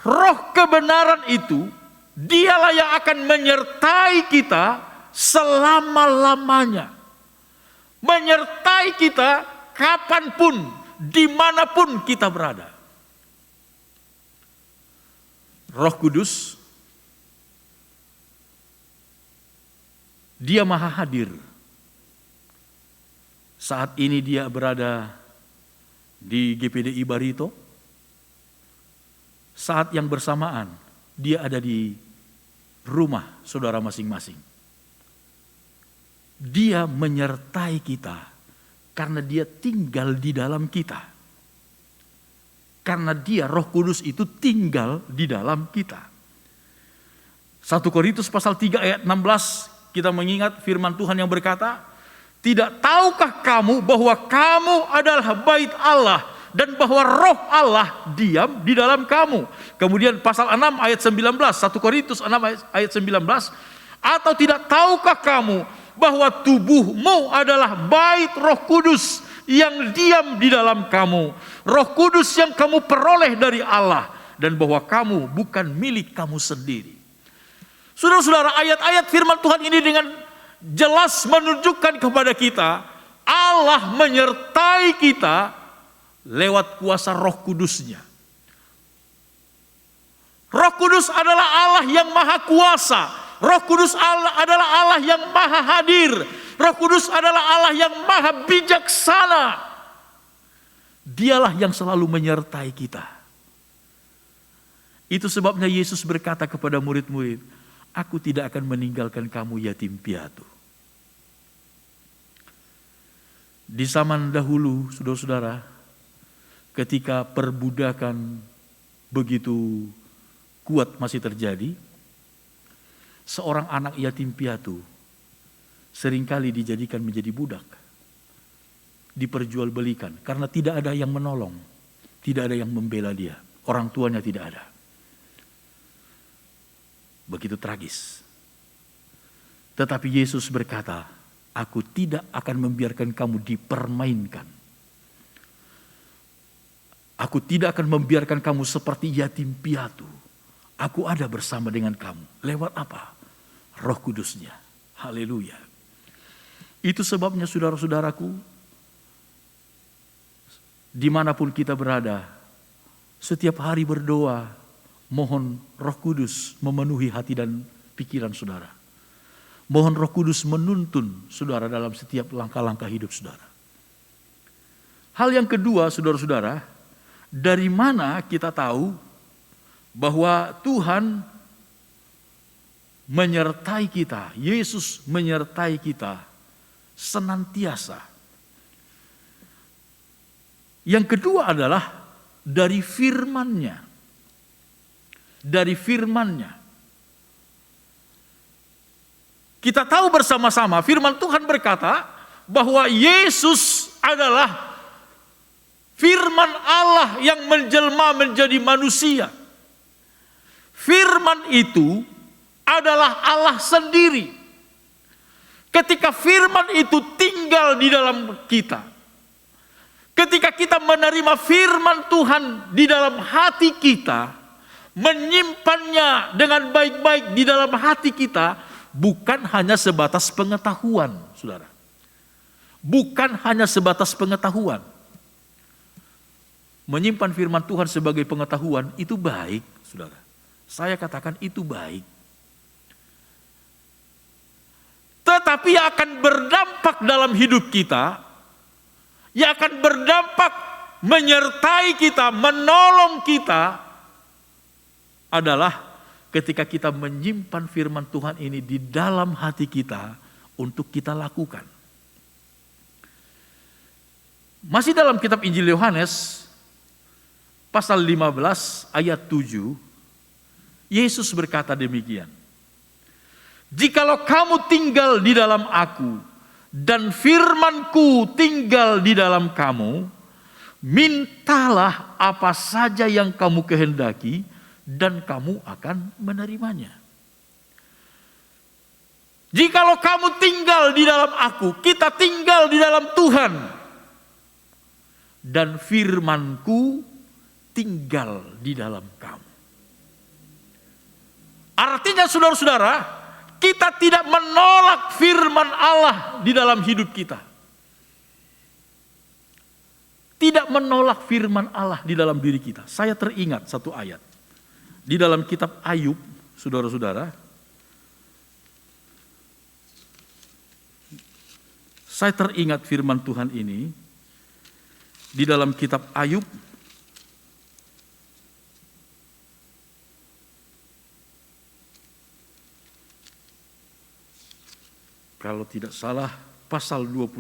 Roh kebenaran itu, dialah yang akan menyertai kita selama-lamanya. Menyertai kita kapanpun, dimanapun kita berada. Roh Kudus, dia maha hadir. Saat ini dia berada di GPDI Barito. Saat yang bersamaan dia ada di rumah saudara masing-masing. Dia menyertai kita karena dia tinggal di dalam kita. Karena dia, Roh Kudus itu tinggal di dalam kita. 1 Korintus pasal 3 ayat 16, kita mengingat firman Tuhan yang berkata, tidak tahukah kamu bahwa kamu adalah bait Allah dan bahwa Roh Allah diam di dalam kamu. Kemudian pasal 6 ayat 19, 1 Korintus 6 ayat 19, atau tidak tahukah kamu bahwa tubuhmu adalah bait Roh Kudus yang diam di dalam kamu, Roh Kudus yang kamu peroleh dari Allah, dan bahwa kamu bukan milik kamu sendiri. Saudara-saudara, ayat-ayat firman Tuhan ini dengan jelas menunjukkan kepada kita Allah menyertai kita lewat kuasa Roh Kudus-Nya. Roh Kudus adalah Allah yang maha kuasa. Roh Kudus adalah Allah yang maha hadir. Roh Kudus adalah Allah yang maha bijaksana. Dialah yang selalu menyertai kita. Itu sebabnya Yesus berkata kepada murid-murid, aku tidak akan meninggalkan kamu yatim piatu. Di zaman dahulu, saudara-saudara, ketika perbudakan begitu kuat masih terjadi, seorang anak yatim piatu seringkali dijadikan menjadi budak, diperjualbelikan karena tidak ada yang menolong, tidak ada yang membela dia, orang tuanya tidak ada. Begitu tragis. Tetapi Yesus berkata, aku tidak akan membiarkan kamu dipermainkan. Aku tidak akan membiarkan kamu seperti yatim piatu. Aku ada bersama dengan kamu. Lewat apa? Roh Kudus-Nya. Haleluya. Itu sebabnya saudara-saudaraku, dimanapun kita berada, setiap hari berdoa, mohon Roh Kudus memenuhi hati dan pikiran saudara. Mohon Roh Kudus menuntun saudara dalam setiap langkah-langkah hidup saudara. Hal yang kedua, saudara-saudara, dari mana kita tahu bahwa Tuhan menyertai kita, Yesus menyertai kita senantiasa. Yang kedua adalah dari firman-Nya. Dari firman-Nya. Kita tahu bersama-sama firman Tuhan berkata bahwa Yesus adalah firman Allah yang menjelma menjadi manusia. Firman itu adalah Allah sendiri. Ketika firman itu tinggal di dalam kita, ketika kita menerima firman Tuhan di dalam hati kita, menyimpannya dengan baik-baik di dalam hati kita, bukan hanya sebatas pengetahuan, saudara. Bukan hanya sebatas pengetahuan. Menyimpan firman Tuhan sebagai pengetahuan itu baik, saudara. Saya katakan itu baik. Tetapi yang akan berdampak dalam hidup kita, yang akan berdampak menyertai kita, menolong kita, adalah ketika kita menyimpan firman Tuhan ini di dalam hati kita untuk kita lakukan. Masih dalam kitab Injil Yohanes, pasal 15 ayat 7, Yesus berkata demikian. Jikalau kamu tinggal di dalam aku dan firman-Ku tinggal di dalam kamu, mintalah apa saja yang kamu kehendaki dan kamu akan menerimanya. Jikalau kamu tinggal di dalam aku, kita tinggal di dalam Tuhan, dan firman-Ku tinggal di dalam kamu. Artinya saudara-saudara, kita tidak menolak firman Allah di dalam hidup kita. Tidak menolak firman Allah di dalam diri kita. Saya teringat satu ayat. Di dalam kitab Ayub, saudara-saudara, saya teringat firman Tuhan ini. Di dalam kitab Ayub, kalau tidak salah pasal 21.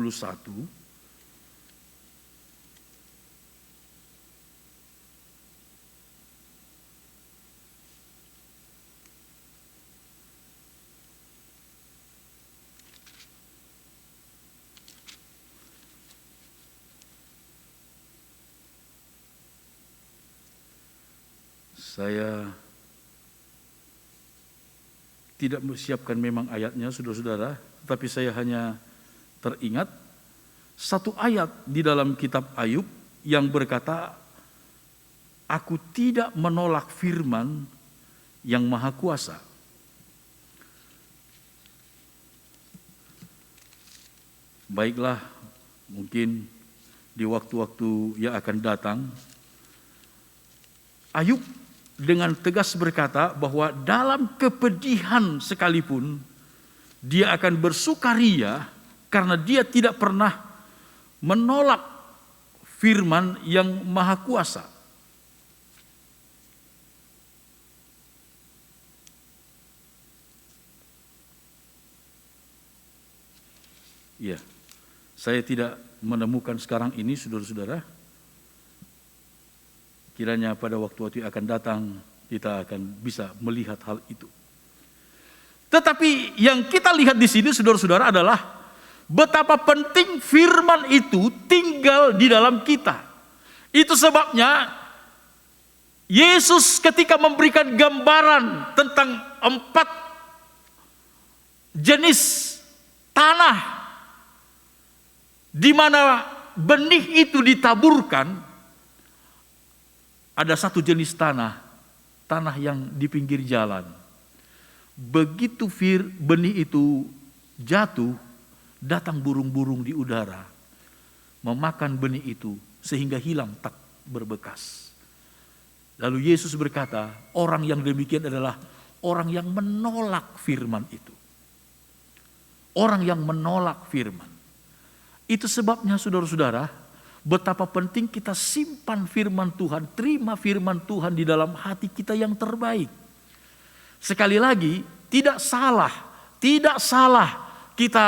Saya tidak menyiapkan memang ayatnya, saudara-saudara, tapi saya hanya teringat satu ayat di dalam kitab Ayub yang berkata, "Aku tidak menolak firman yang Maha Kuasa." Baiklah, mungkin di waktu-waktu yang akan datang, Ayub dengan tegas berkata bahwa dalam kepedihan sekalipun dia akan bersukaria karena dia tidak pernah menolak firman yang Maha Kuasa. Ya, saya tidak menemukan sekarang ini, saudara-saudara. Kiranya pada waktu-waktu yang akan datang kita akan bisa melihat hal itu. Tetapi yang kita lihat di sini, saudara-saudara, adalah betapa penting firman itu tinggal di dalam kita. Itu sebabnya Yesus ketika memberikan gambaran tentang 4 jenis tanah di mana benih itu ditaburkan, ada satu jenis tanah yang di pinggir jalan. Begitu benih itu jatuh, datang burung-burung di udara, memakan benih itu sehingga hilang tak berbekas. Lalu Yesus berkata, orang yang demikian adalah orang yang menolak firman itu. Orang yang menolak firman. Itu sebabnya saudara-saudara, betapa penting kita simpan firman Tuhan, terima firman Tuhan di dalam hati kita yang terbaik. Sekali lagi, tidak salah kita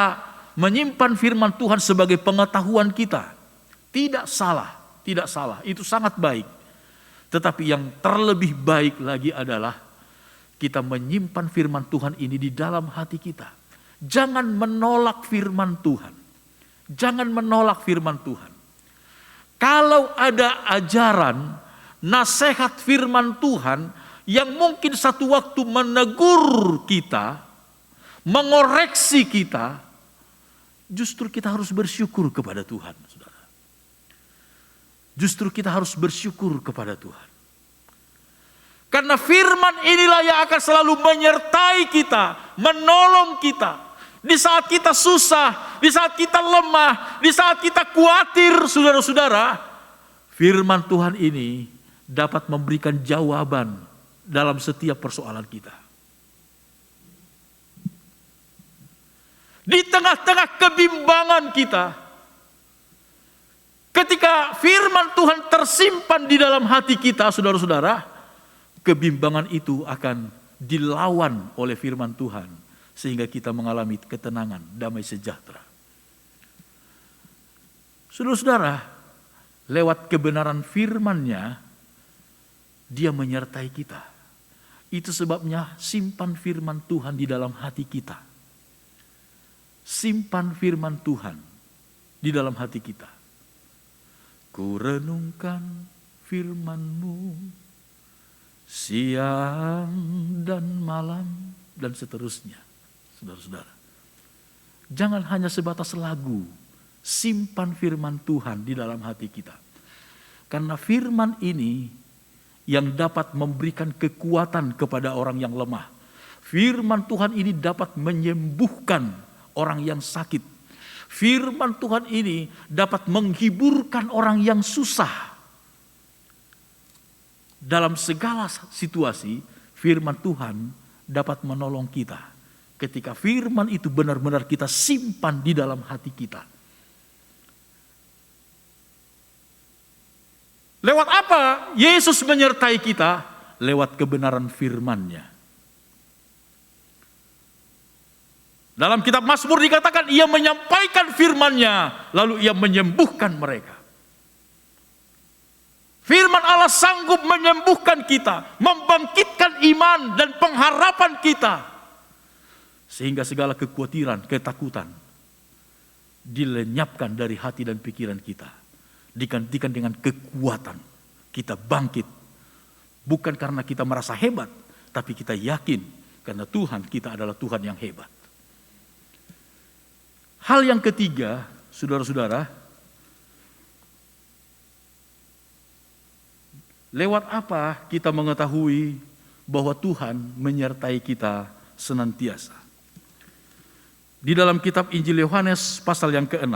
menyimpan firman Tuhan sebagai pengetahuan kita. Tidak salah, itu sangat baik. Tetapi yang terlebih baik lagi adalah kita menyimpan firman Tuhan ini di dalam hati kita. Jangan menolak firman Tuhan. Jangan menolak firman Tuhan. Kalau ada ajaran, nasihat firman Tuhan yang mungkin satu waktu menegur kita, mengoreksi kita, justru kita harus bersyukur kepada Tuhan, saudara. Justru kita harus bersyukur kepada Tuhan. Karena firman inilah yang akan selalu menyertai kita, menolong kita. Di saat kita susah, di saat kita lemah, di saat kita khawatir, saudara-saudara, firman Tuhan ini dapat memberikan jawaban dalam setiap persoalan kita. Di tengah-tengah kebimbangan kita, ketika firman Tuhan tersimpan di dalam hati kita, saudara-saudara, kebimbangan itu akan dilawan oleh firman Tuhan. Sehingga kita mengalami ketenangan, damai sejahtera. Saudara-saudara, lewat kebenaran firman-Nya, Dia menyertai kita. Itu sebabnya simpan firman Tuhan di dalam hati kita. Simpan firman Tuhan di dalam hati kita. Ku renungkan firman-Mu siang dan malam, dan seterusnya. Saudara-saudara, jangan hanya sebatas lagu, simpan firman Tuhan di dalam hati kita. Karena firman ini yang dapat memberikan kekuatan kepada orang yang lemah. Firman Tuhan ini dapat menyembuhkan orang yang sakit. Firman Tuhan ini dapat menghiburkan orang yang susah. Dalam segala situasi, firman Tuhan dapat menolong kita. Ketika firman itu benar-benar kita simpan di dalam hati kita. Lewat apa Yesus menyertai kita? Lewat kebenaran firman-Nya. Dalam kitab Mazmur dikatakan ia menyampaikan firman-Nya, lalu ia menyembuhkan mereka. Firman Allah sanggup menyembuhkan kita, membangkitkan iman dan pengharapan kita. Sehingga segala kekhawatiran, ketakutan dilenyapkan dari hati dan pikiran kita. Digantikan dengan kekuatan. Kita bangkit. Bukan karena kita merasa hebat, tapi kita yakin karena Tuhan kita adalah Tuhan yang hebat. Hal yang ketiga, saudara-saudara, lewat apa kita mengetahui bahwa Tuhan menyertai kita senantiasa? Di dalam kitab Injil Yohanes pasal yang ke-6,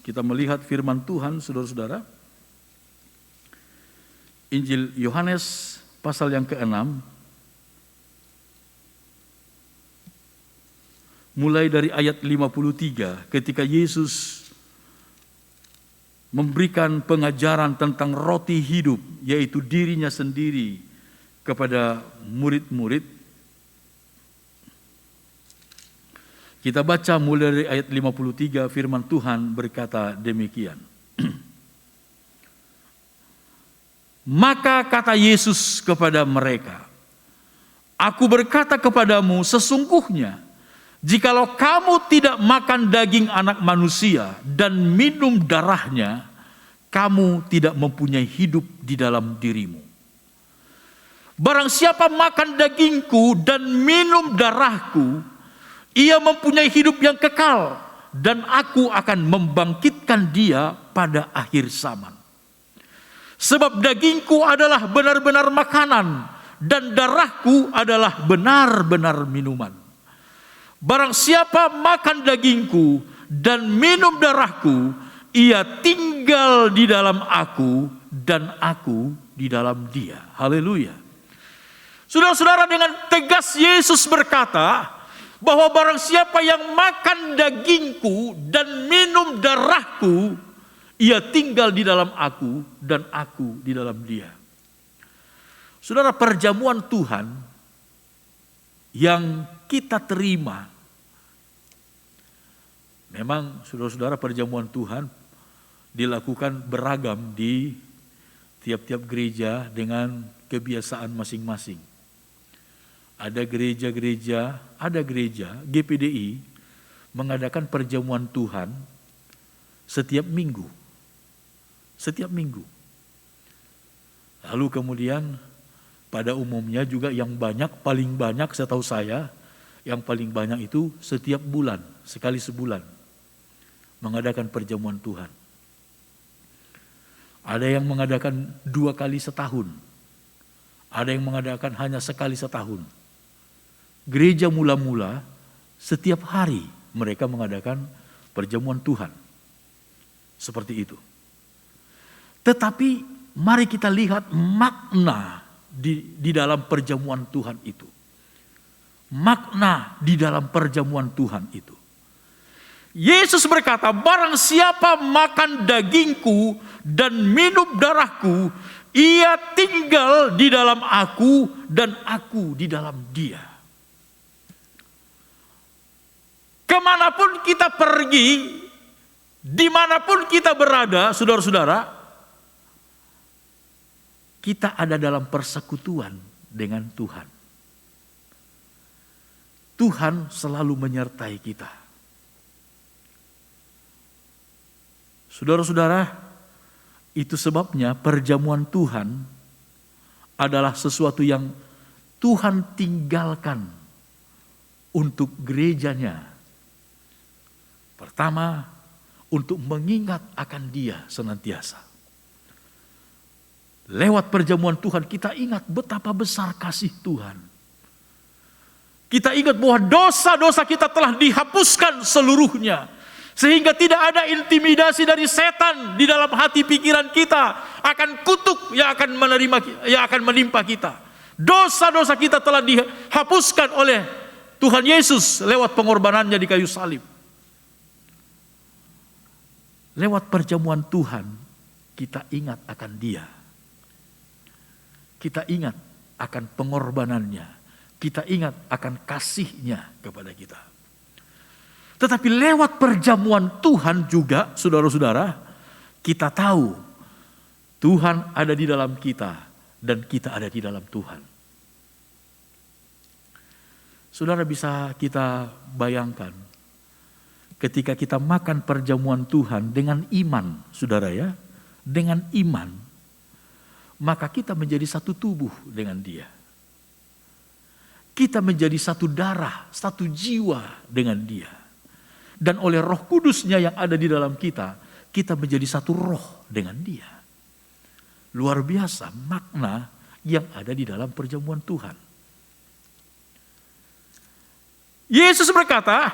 kita melihat firman Tuhan, saudara-saudara. Injil Yohanes pasal yang ke-6, mulai dari ayat 53, ketika Yesus memberikan pengajaran tentang roti hidup, yaitu dirinya sendiri kepada murid-murid. Kita baca mulai dari ayat 53, firman Tuhan berkata demikian. Maka kata Yesus kepada mereka, "Aku berkata kepadamu, sesungguhnya jikalau kamu tidak makan daging anak manusia dan minum darahnya, kamu tidak mempunyai hidup di dalam dirimu. Barang siapa makan dagingku dan minum darahku, ia mempunyai hidup yang kekal, dan aku akan membangkitkan dia pada akhir zaman. Sebab dagingku adalah benar-benar makanan, dan darahku adalah benar-benar minuman. Barang siapa makan dagingku dan minum darahku, ia tinggal di dalam aku dan aku di dalam dia." Haleluya. Saudara-saudara, dengan tegas Yesus berkata bahwa barang siapa yang makan dagingku dan minum darahku, ia tinggal di dalam aku dan aku di dalam dia. Saudara, perjamuan Tuhan yang kita terima, memang saudara-saudara, perjamuan Tuhan dilakukan beragam di tiap-tiap gereja dengan kebiasaan masing-masing. Ada gereja GPDI mengadakan perjamuan Tuhan setiap minggu. Setiap minggu. Lalu kemudian pada umumnya juga yang paling banyak setahu saya, yang paling banyak itu setiap bulan, sekali sebulan mengadakan perjamuan Tuhan. Ada yang mengadakan 2 kali setahun. Ada yang mengadakan hanya sekali setahun. Gereja mula-mula setiap hari mereka mengadakan perjamuan Tuhan. Seperti itu. Tetapi mari kita lihat makna di dalam perjamuan Tuhan itu. Makna di dalam perjamuan Tuhan itu. Yesus berkata, barang siapa makan dagingku dan minum darahku, ia tinggal di dalam aku dan aku di dalam dia. Kemanapun kita pergi, dimanapun kita berada, saudara-saudara, kita ada dalam persekutuan dengan Tuhan. Tuhan selalu menyertai kita. Saudara-saudara, itu sebabnya perjamuan Tuhan adalah sesuatu yang Tuhan tinggalkan untuk gerejanya. Pertama, untuk mengingat akan Dia senantiasa. Lewat perjamuan Tuhan kita ingat betapa besar kasih Tuhan. Kita ingat bahwa dosa-dosa kita telah dihapuskan seluruhnya. Sehingga tidak ada intimidasi dari setan di dalam hati pikiran kita akan kutuk yang akan menimpa kita. Dosa-dosa kita telah dihapuskan oleh Tuhan Yesus lewat pengorbanannya di kayu salib. Lewat perjamuan Tuhan kita ingat akan Dia. Kita ingat akan pengorbanannya. Kita ingat akan kasih-Nya kepada kita. Tetapi lewat perjamuan Tuhan juga, saudara-saudara, kita tahu Tuhan ada di dalam kita dan kita ada di dalam Tuhan. Saudara, bisa kita bayangkan ketika kita makan perjamuan Tuhan dengan iman, saudara ya, dengan iman, maka kita menjadi satu tubuh dengan Dia. Kita menjadi satu darah, satu jiwa dengan Dia. Dan oleh Roh Kudus-Nya yang ada di dalam kita, kita menjadi satu roh dengan Dia. Luar biasa makna yang ada di dalam perjamuan Tuhan. Yesus berkata,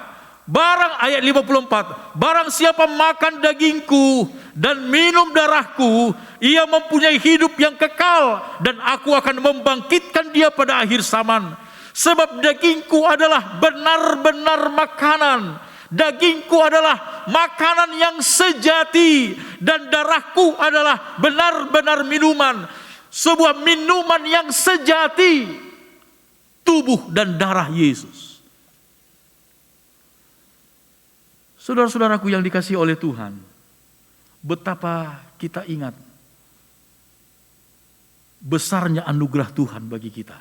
ayat 54, barang siapa makan dagingku dan minum darahku, ia mempunyai hidup yang kekal, dan aku akan membangkitkan dia pada akhir zaman. Sebab dagingku adalah benar-benar makanan, dagingku adalah makanan yang sejati, dan darahku adalah benar-benar minuman, sebuah minuman yang sejati, tubuh dan darah Yesus. Saudara-saudaraku yang dikasihi oleh Tuhan, betapa kita ingat besarnya anugerah Tuhan bagi kita.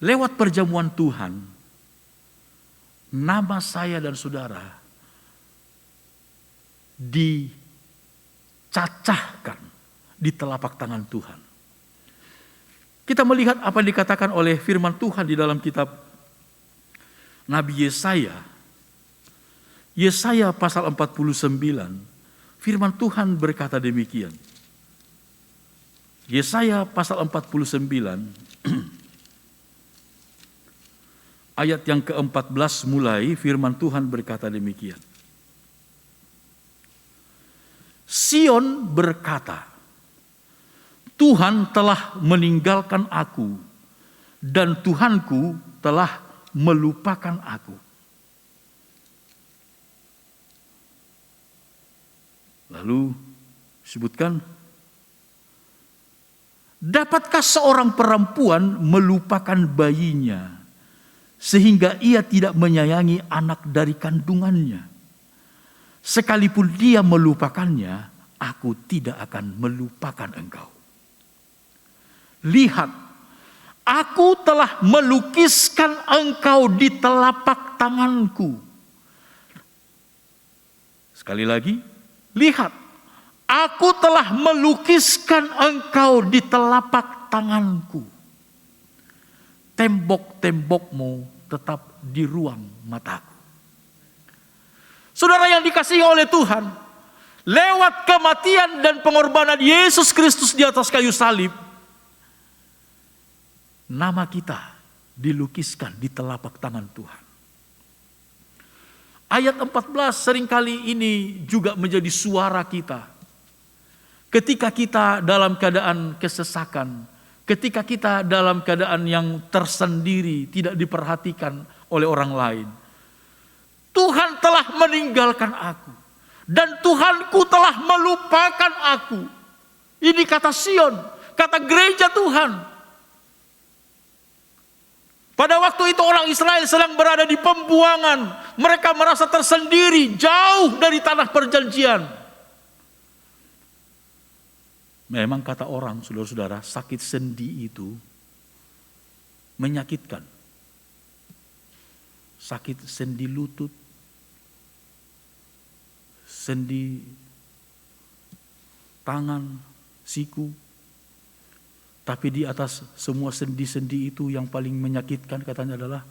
Lewat perjamuan Tuhan, nama saya dan saudara dicacahkan di telapak tangan Tuhan. Kita melihat apa yang dikatakan oleh firman Tuhan di dalam kitab Nabi Yesaya. Yesaya pasal 49, firman Tuhan berkata demikian. Yesaya pasal 49, ayat yang ke-14 mulai, firman Tuhan berkata demikian. Sion berkata, Tuhan telah meninggalkan aku, dan Tuhanku telah melupakan aku. Lalu sebutkan, dapatkah seorang perempuan melupakan bayinya sehingga ia tidak menyayangi anak dari kandungannya? Sekalipun dia melupakannya, aku tidak akan melupakan engkau. Lihat, aku telah melukiskan engkau di telapak tanganku. Sekali lagi, lihat, aku telah melukiskan engkau di telapak tanganku. Tembok-tembokmu tetap di ruang mataku. Saudara yang dikasihi oleh Tuhan, lewat kematian dan pengorbanan Yesus Kristus di atas kayu salib, nama kita dilukiskan di telapak tangan Tuhan. Ayat 14 seringkali ini juga menjadi suara kita. Ketika kita dalam keadaan kesesakan, ketika kita dalam keadaan yang tersendiri, tidak diperhatikan oleh orang lain. Tuhan telah meninggalkan aku, dan Tuhanku telah melupakan aku. Ini kata Sion, kata gereja Tuhan. Pada waktu itu orang Israel sedang berada di pembuangan. Mereka merasa tersendiri, jauh dari tanah perjanjian. Memang kata orang, saudara-saudara, sakit sendi itu menyakitkan. Sakit sendi lutut, sendi tangan, siku. Tapi di atas semua sendi-sendi itu yang paling menyakitkan katanya adalah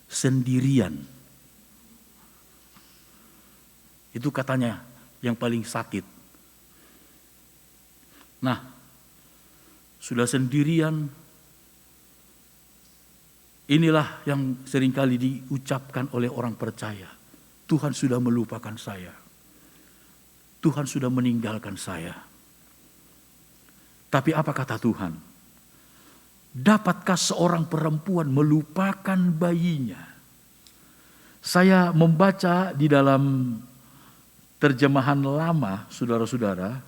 sendirian. Itu katanya yang paling sakit. Nah, sudah sendirian, inilah yang seringkali diucapkan oleh orang percaya. Tuhan sudah melupakan saya. Tuhan sudah meninggalkan saya. Tapi apa kata Tuhan? Dapatkah seorang perempuan melupakan bayinya? Saya membaca di dalam terjemahan lama, saudara-saudara,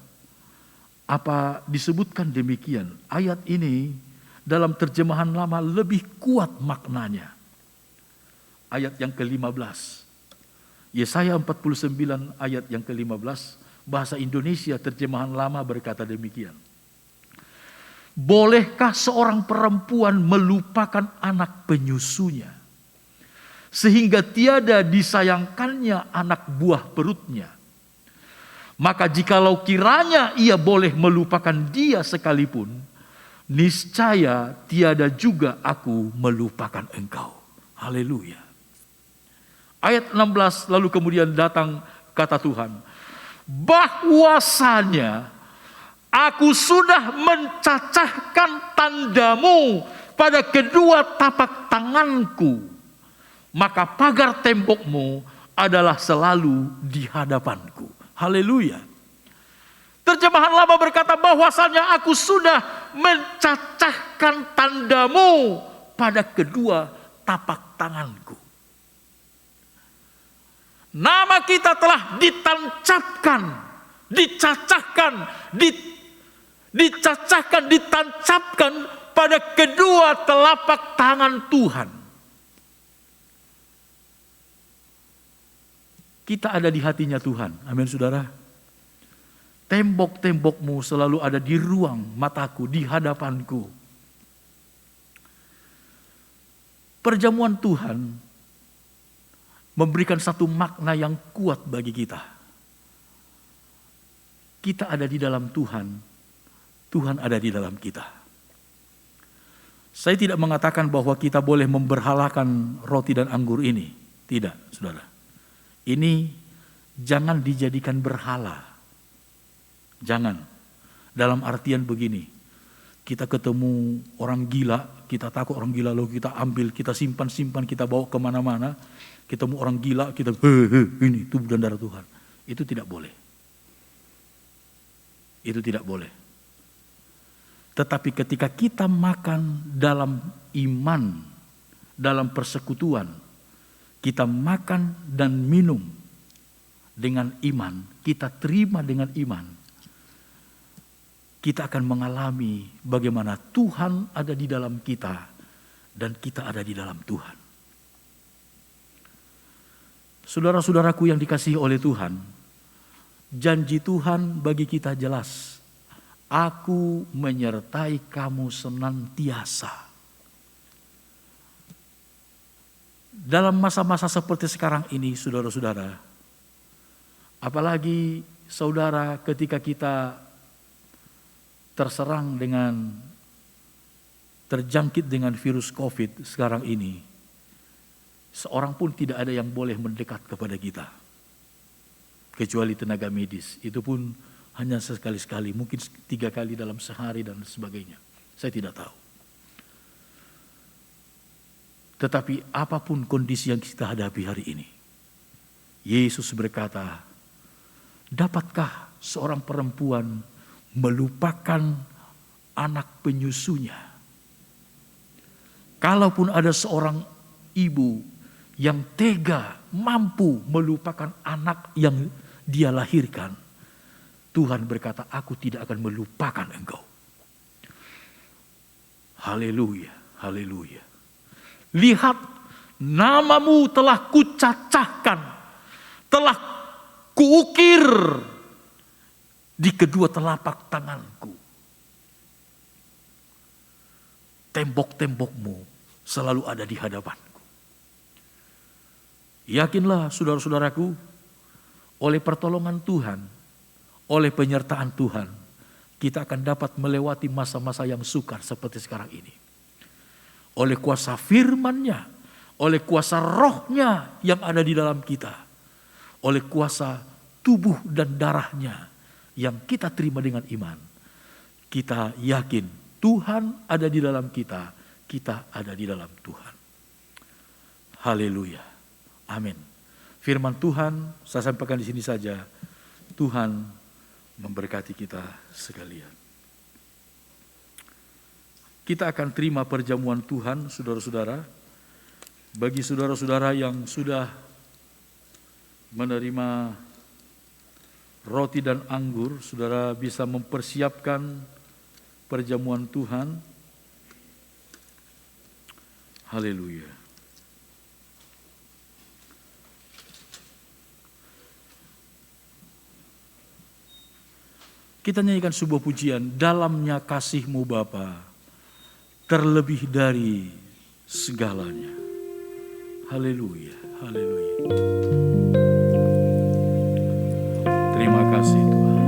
apa disebutkan demikian. Ayat ini dalam terjemahan lama lebih kuat maknanya. ayat yang ke-15. Yesaya 49 ayat yang ke-15, bahasa Indonesia terjemahan lama berkata demikian. Bolehkah seorang perempuan melupakan anak penyusunya, sehingga tiada disayangkannya anak buah perutnya? Maka jikalau kiranya ia boleh melupakan dia sekalipun, niscaya tiada juga aku melupakan engkau. Haleluya. Ayat 16 lalu kemudian datang kata Tuhan, bahwasanya aku sudah mencacahkan tandamu pada kedua tapak tanganku, maka pagar tembokmu adalah selalu di hadapanku. Haleluya. Terjemahan lama berkata bahwasanya aku sudah mencacahkan tandamu pada kedua tapak tanganku. Nama kita telah ditancapkan, ditancapkan pada kedua telapak tangan Tuhan. Kita ada di hatinya Tuhan. Amin saudara. Tembok-tembokmu selalu ada di ruang mataku, di hadapanku. Perjamuan Tuhan memberikan satu makna yang kuat bagi kita. Kita ada di dalam Tuhan, Tuhan ada di dalam kita. Saya tidak mengatakan bahwa kita boleh memberhalakan roti dan anggur ini. Tidak, saudara. Ini jangan dijadikan berhala. Jangan. Dalam artian begini, kita ketemu orang gila, kita takut orang gila, lalu kita ambil, kita simpan, kita bawa kemana-mana. Ketemu orang gila, kita ini tubuh dan darah Tuhan. Itu tidak boleh. Itu tidak boleh. Tetapi ketika kita makan dalam iman, dalam persekutuan, kita makan dan minum dengan iman, kita terima dengan iman, kita akan mengalami bagaimana Tuhan ada di dalam kita dan kita ada di dalam Tuhan. Saudara-saudaraku yang dikasihi oleh Tuhan, janji Tuhan bagi kita jelas. Aku menyertai kamu senantiasa. Dalam masa-masa seperti sekarang ini, saudara-saudara, apalagi saudara ketika kita terserang dengan, terjangkit dengan virus COVID sekarang ini, seorang pun tidak ada yang boleh mendekat kepada kita. Kecuali tenaga medis. Itu pun hanya sekali-sekali. Mungkin 3 kali dalam sehari dan sebagainya. Saya tidak tahu. Tetapi apapun kondisi yang kita hadapi hari ini, Yesus berkata, dapatkah seorang perempuan melupakan anak penyusunya? Kalaupun ada seorang ibu yang tega, mampu melupakan anak yang dia lahirkan, Tuhan berkata, aku tidak akan melupakan engkau. Haleluya, haleluya. Lihat, namamu telah kucacahkan, telah kuukir di kedua telapak tanganku. Tembok-tembokmu selalu ada di hadapanku. Yakinlah saudara-saudaraku, oleh pertolongan Tuhan, oleh penyertaan Tuhan, kita akan dapat melewati masa-masa yang sukar seperti sekarang ini. Oleh kuasa firman-Nya, oleh kuasa roh-Nya yang ada di dalam kita, oleh kuasa tubuh dan darah-Nya yang kita terima dengan iman, kita yakin Tuhan ada di dalam kita, kita ada di dalam Tuhan. Haleluya. Amin. Firman Tuhan saya sampaikan di sini saja. Tuhan memberkati kita sekalian. Kita akan terima perjamuan Tuhan, saudara-saudara. Bagi saudara-saudara yang sudah menerima roti dan anggur, saudara bisa mempersiapkan perjamuan Tuhan. Haleluya. Kita nyanyikan sebuah pujian, dalamnya kasih-Mu Bapa, terlebih dari segalanya. Haleluya, haleluya. Terima kasih Tuhan.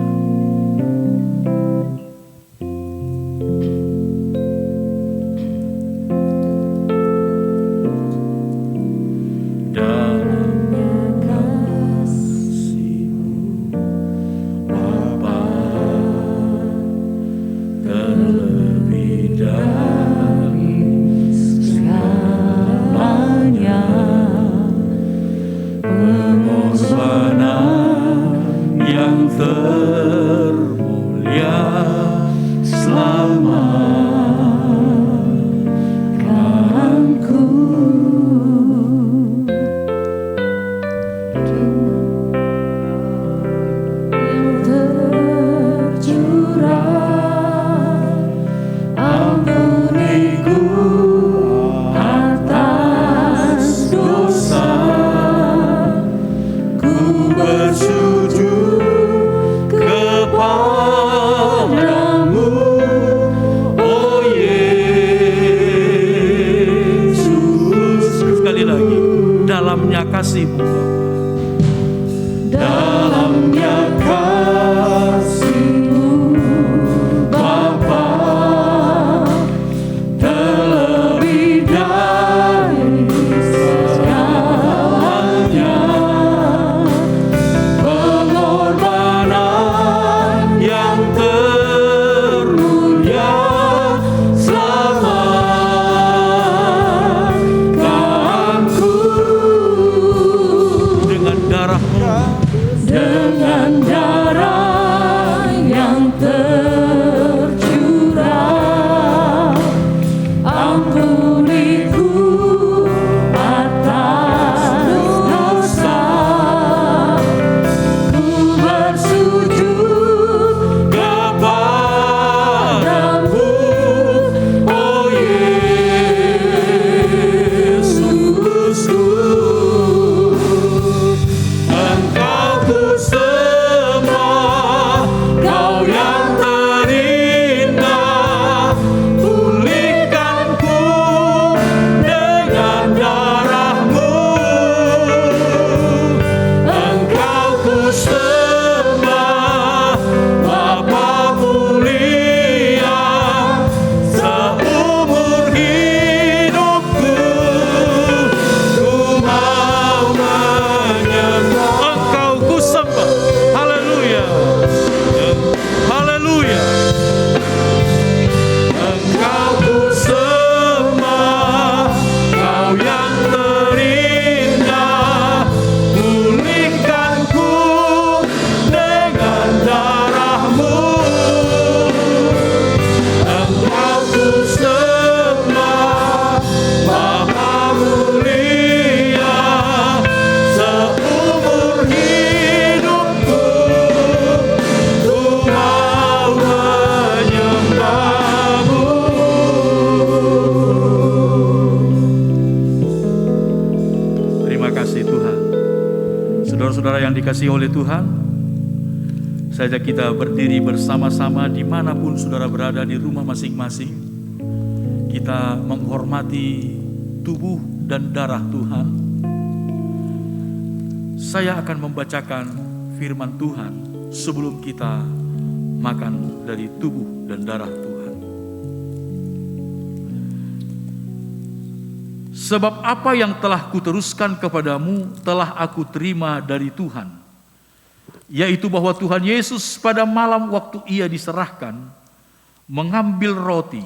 Dikasihi oleh Tuhan, saja kita berdiri bersama-sama dimanapun saudara berada di rumah masing-masing. Kita menghormati tubuh dan darah Tuhan. Saya akan membacakan firman Tuhan sebelum kita makan dari tubuh dan darah Tuhan. Sebab apa yang telah kuteruskan kepadamu telah aku terima dari Tuhan, yaitu bahwa Tuhan Yesus pada malam waktu ia diserahkan, mengambil roti,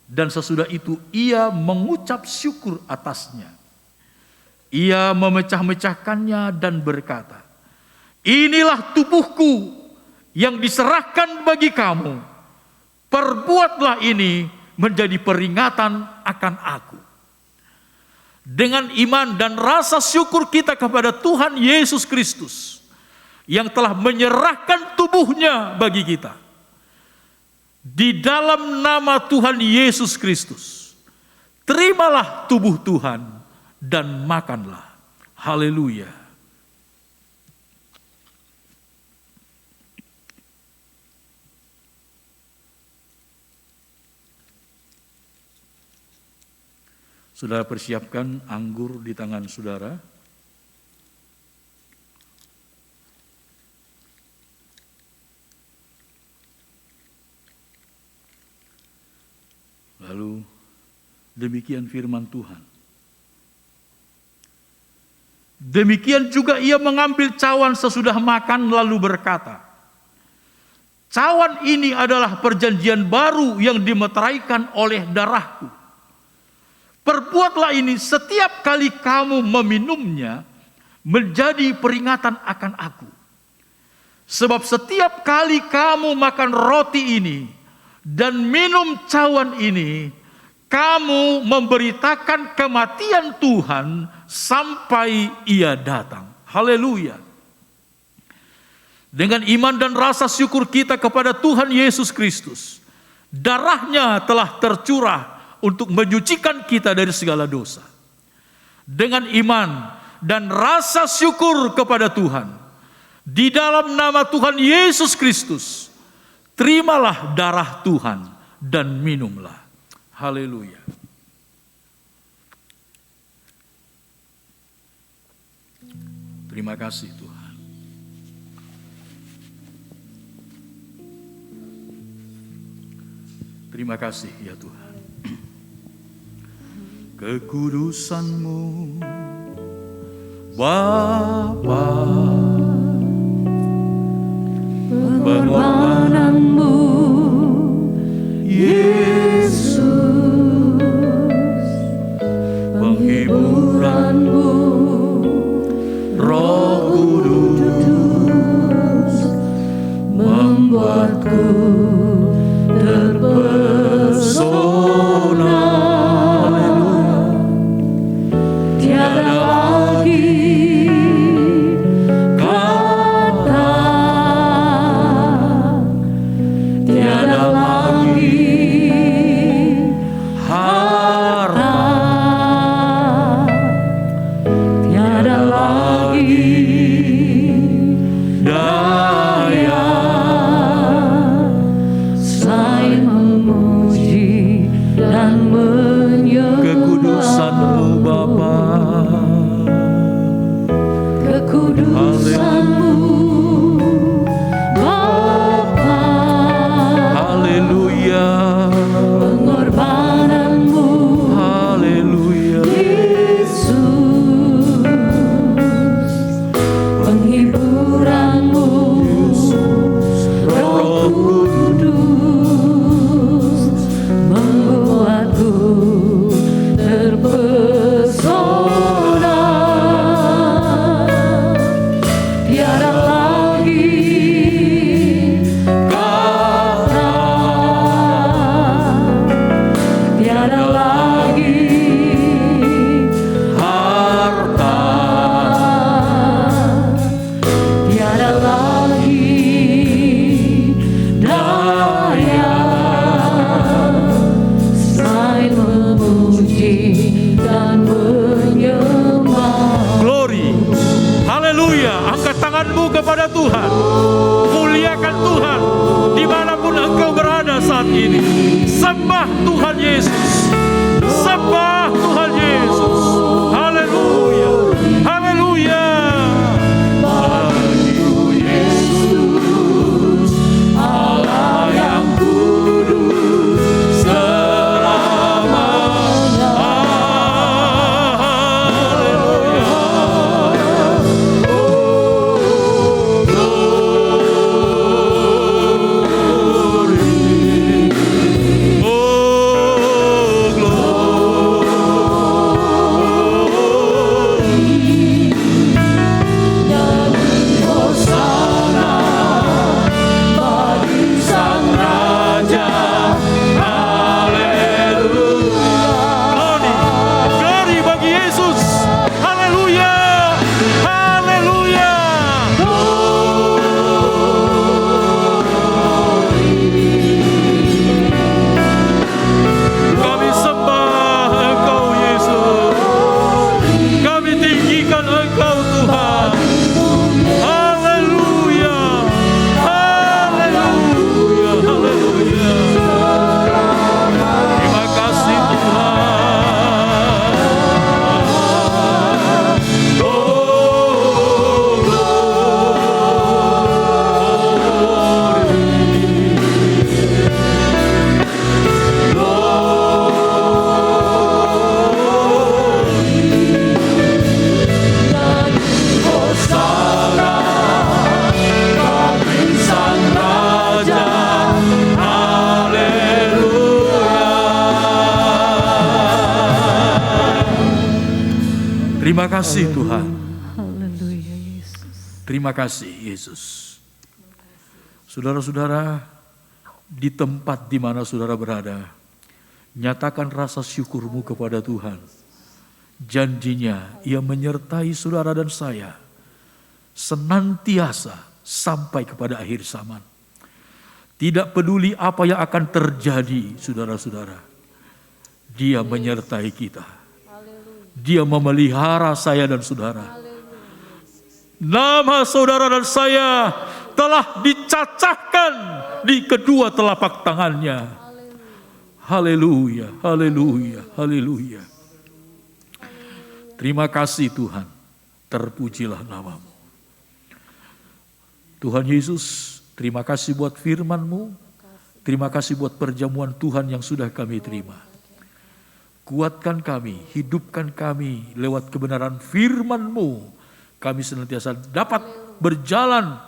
dan sesudah itu ia mengucap syukur atasnya. Ia memecah-mecahkannya dan berkata, inilah tubuhku yang diserahkan bagi kamu. Perbuatlah ini menjadi peringatan akan aku. Dengan iman dan rasa syukur kita kepada Tuhan Yesus Kristus yang telah menyerahkan tubuhnya bagi kita. Di dalam nama Tuhan Yesus Kristus, terimalah tubuh Tuhan dan makanlah. Haleluya. Saudara persiapkan anggur di tangan saudara. Lalu demikian firman Tuhan. Demikian juga ia mengambil cawan sesudah makan lalu berkata, cawan ini adalah perjanjian baru yang dimeteraikan oleh darahku. Perbuatlah ini setiap kali kamu meminumnya menjadi peringatan akan aku. Sebab setiap kali kamu makan roti ini dan minum cawan ini, kamu memberitakan kematian Tuhan sampai ia datang. Haleluya. Dengan iman dan rasa syukur kita kepada Tuhan Yesus Kristus, darahnya telah tercurah untuk menyucikan kita dari segala dosa. Dengan iman dan rasa syukur kepada Tuhan, di dalam nama Tuhan Yesus Kristus, terimalah darah Tuhan dan minumlah. Haleluya. Terima kasih Tuhan. Terima kasih ya Tuhan. Kekudusan-Mu Bapa, pengorbanan-Mu Yesus, penghiburan-Mu Roh Kudus, membuatku terpesona. Tiada lagi kata, tiada lagi harta, tiada lagi daya selain memuji dan menyembah kekudusan-Mu Bapa, kekudusan-Mu Bapa, haleluya, pengorbanan-Mu haleluya, Yesus, penghiburan-Mu Roh Kudus, membuatku terpesona. Tiada lagi kata, tiada lagi harta, tiada lagi daya selain memuji dan menyembah. glory, haleluya. Angkat tanganmu kepada Tuhan, muliakan Tuhan dimanapun engkau berada saat ini. Sembah Tuhan Yesus, sembah Tuhan Yesus, haleluya, haleluya. Bagimu Yesus, Allah yang kudus selamanya. Haleluya. Oh, glory. Terima kasih Tuhan. Haleluya Yesus. Terima kasih Yesus. Saudara-saudara, di tempat di mana saudara berada, nyatakan rasa syukurmu kepada Tuhan. Janjinya ia menyertai saudara dan saya senantiasa sampai kepada akhir zaman. Tidak peduli apa yang akan terjadi, saudara-saudara. Dia menyertai kita. Dia memelihara saya dan saudara. Nama saudara dan saya telah dicacahkan di kedua telapak tangannya. Haleluya, haleluya, haleluya. Terima kasih Tuhan, terpujilah namamu. Tuhan Yesus, terima kasih buat firman-Mu, terima kasih buat perjamuan Tuhan yang sudah kami terima. Kuatkan kami, hidupkan kami lewat kebenaran firman-Mu. Kami senantiasa dapat berjalan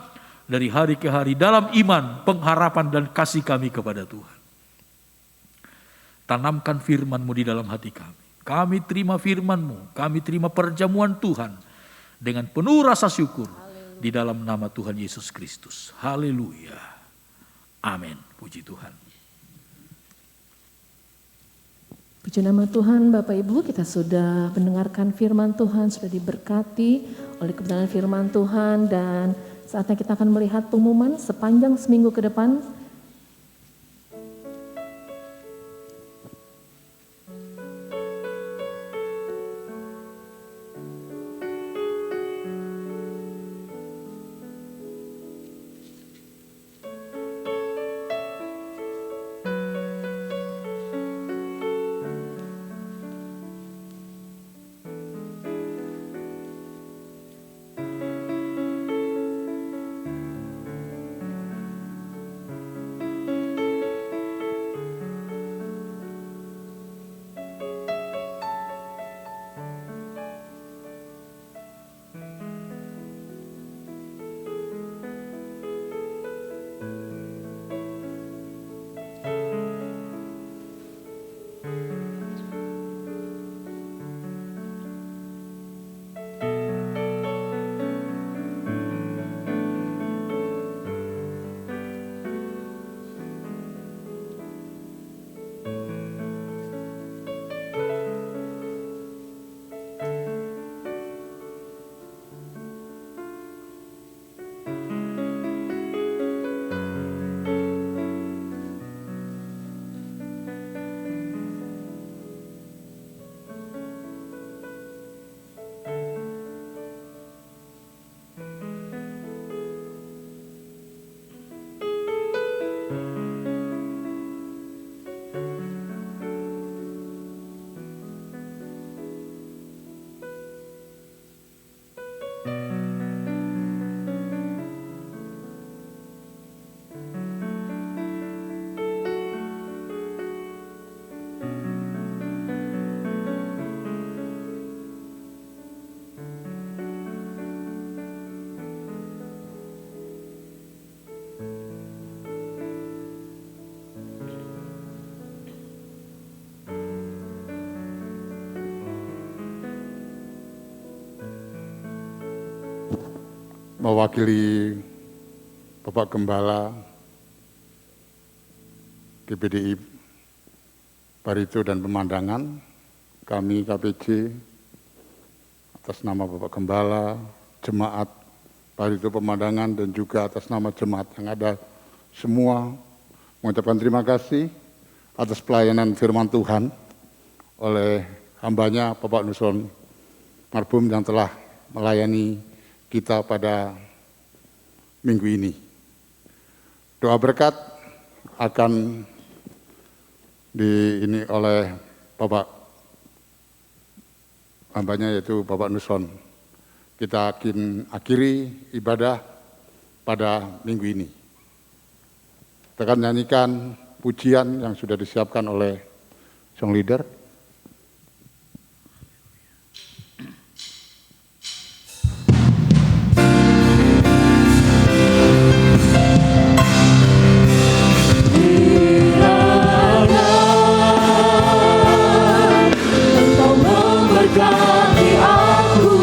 dari hari ke hari dalam iman, pengharapan dan kasih kami kepada Tuhan. Tanamkan firman-Mu di dalam hati kami. Kami terima firman-Mu, kami terima perjamuan Tuhan dengan penuh rasa syukur di dalam nama Tuhan Yesus Kristus. Haleluya. Amin. Puji Tuhan. Puji nama Tuhan, Bapak Ibu, kita sudah mendengarkan firman Tuhan, sudah diberkati oleh kebenaran firman Tuhan, dan saatnya kita akan melihat pengumuman sepanjang seminggu ke depan. Mewakili Bapak Gembala GPDI Barito dan Pemandangan, kami KPJ atas nama Bapak Gembala, Jemaat Barito Pemandangan dan juga atas nama jemaat yang ada semua mengucapkan terima kasih atas pelayanan firman Tuhan oleh hambanya Bapak Nusron Marbum yang telah melayani kita pada minggu ini. Doa berkat akan ini oleh Bapak hambanya yaitu Bapak Nusron. Kita akan akhiri ibadah pada minggu ini. Kita akan nyanyikan pujian yang sudah disiapkan oleh song leader. Engkau memberkati aku.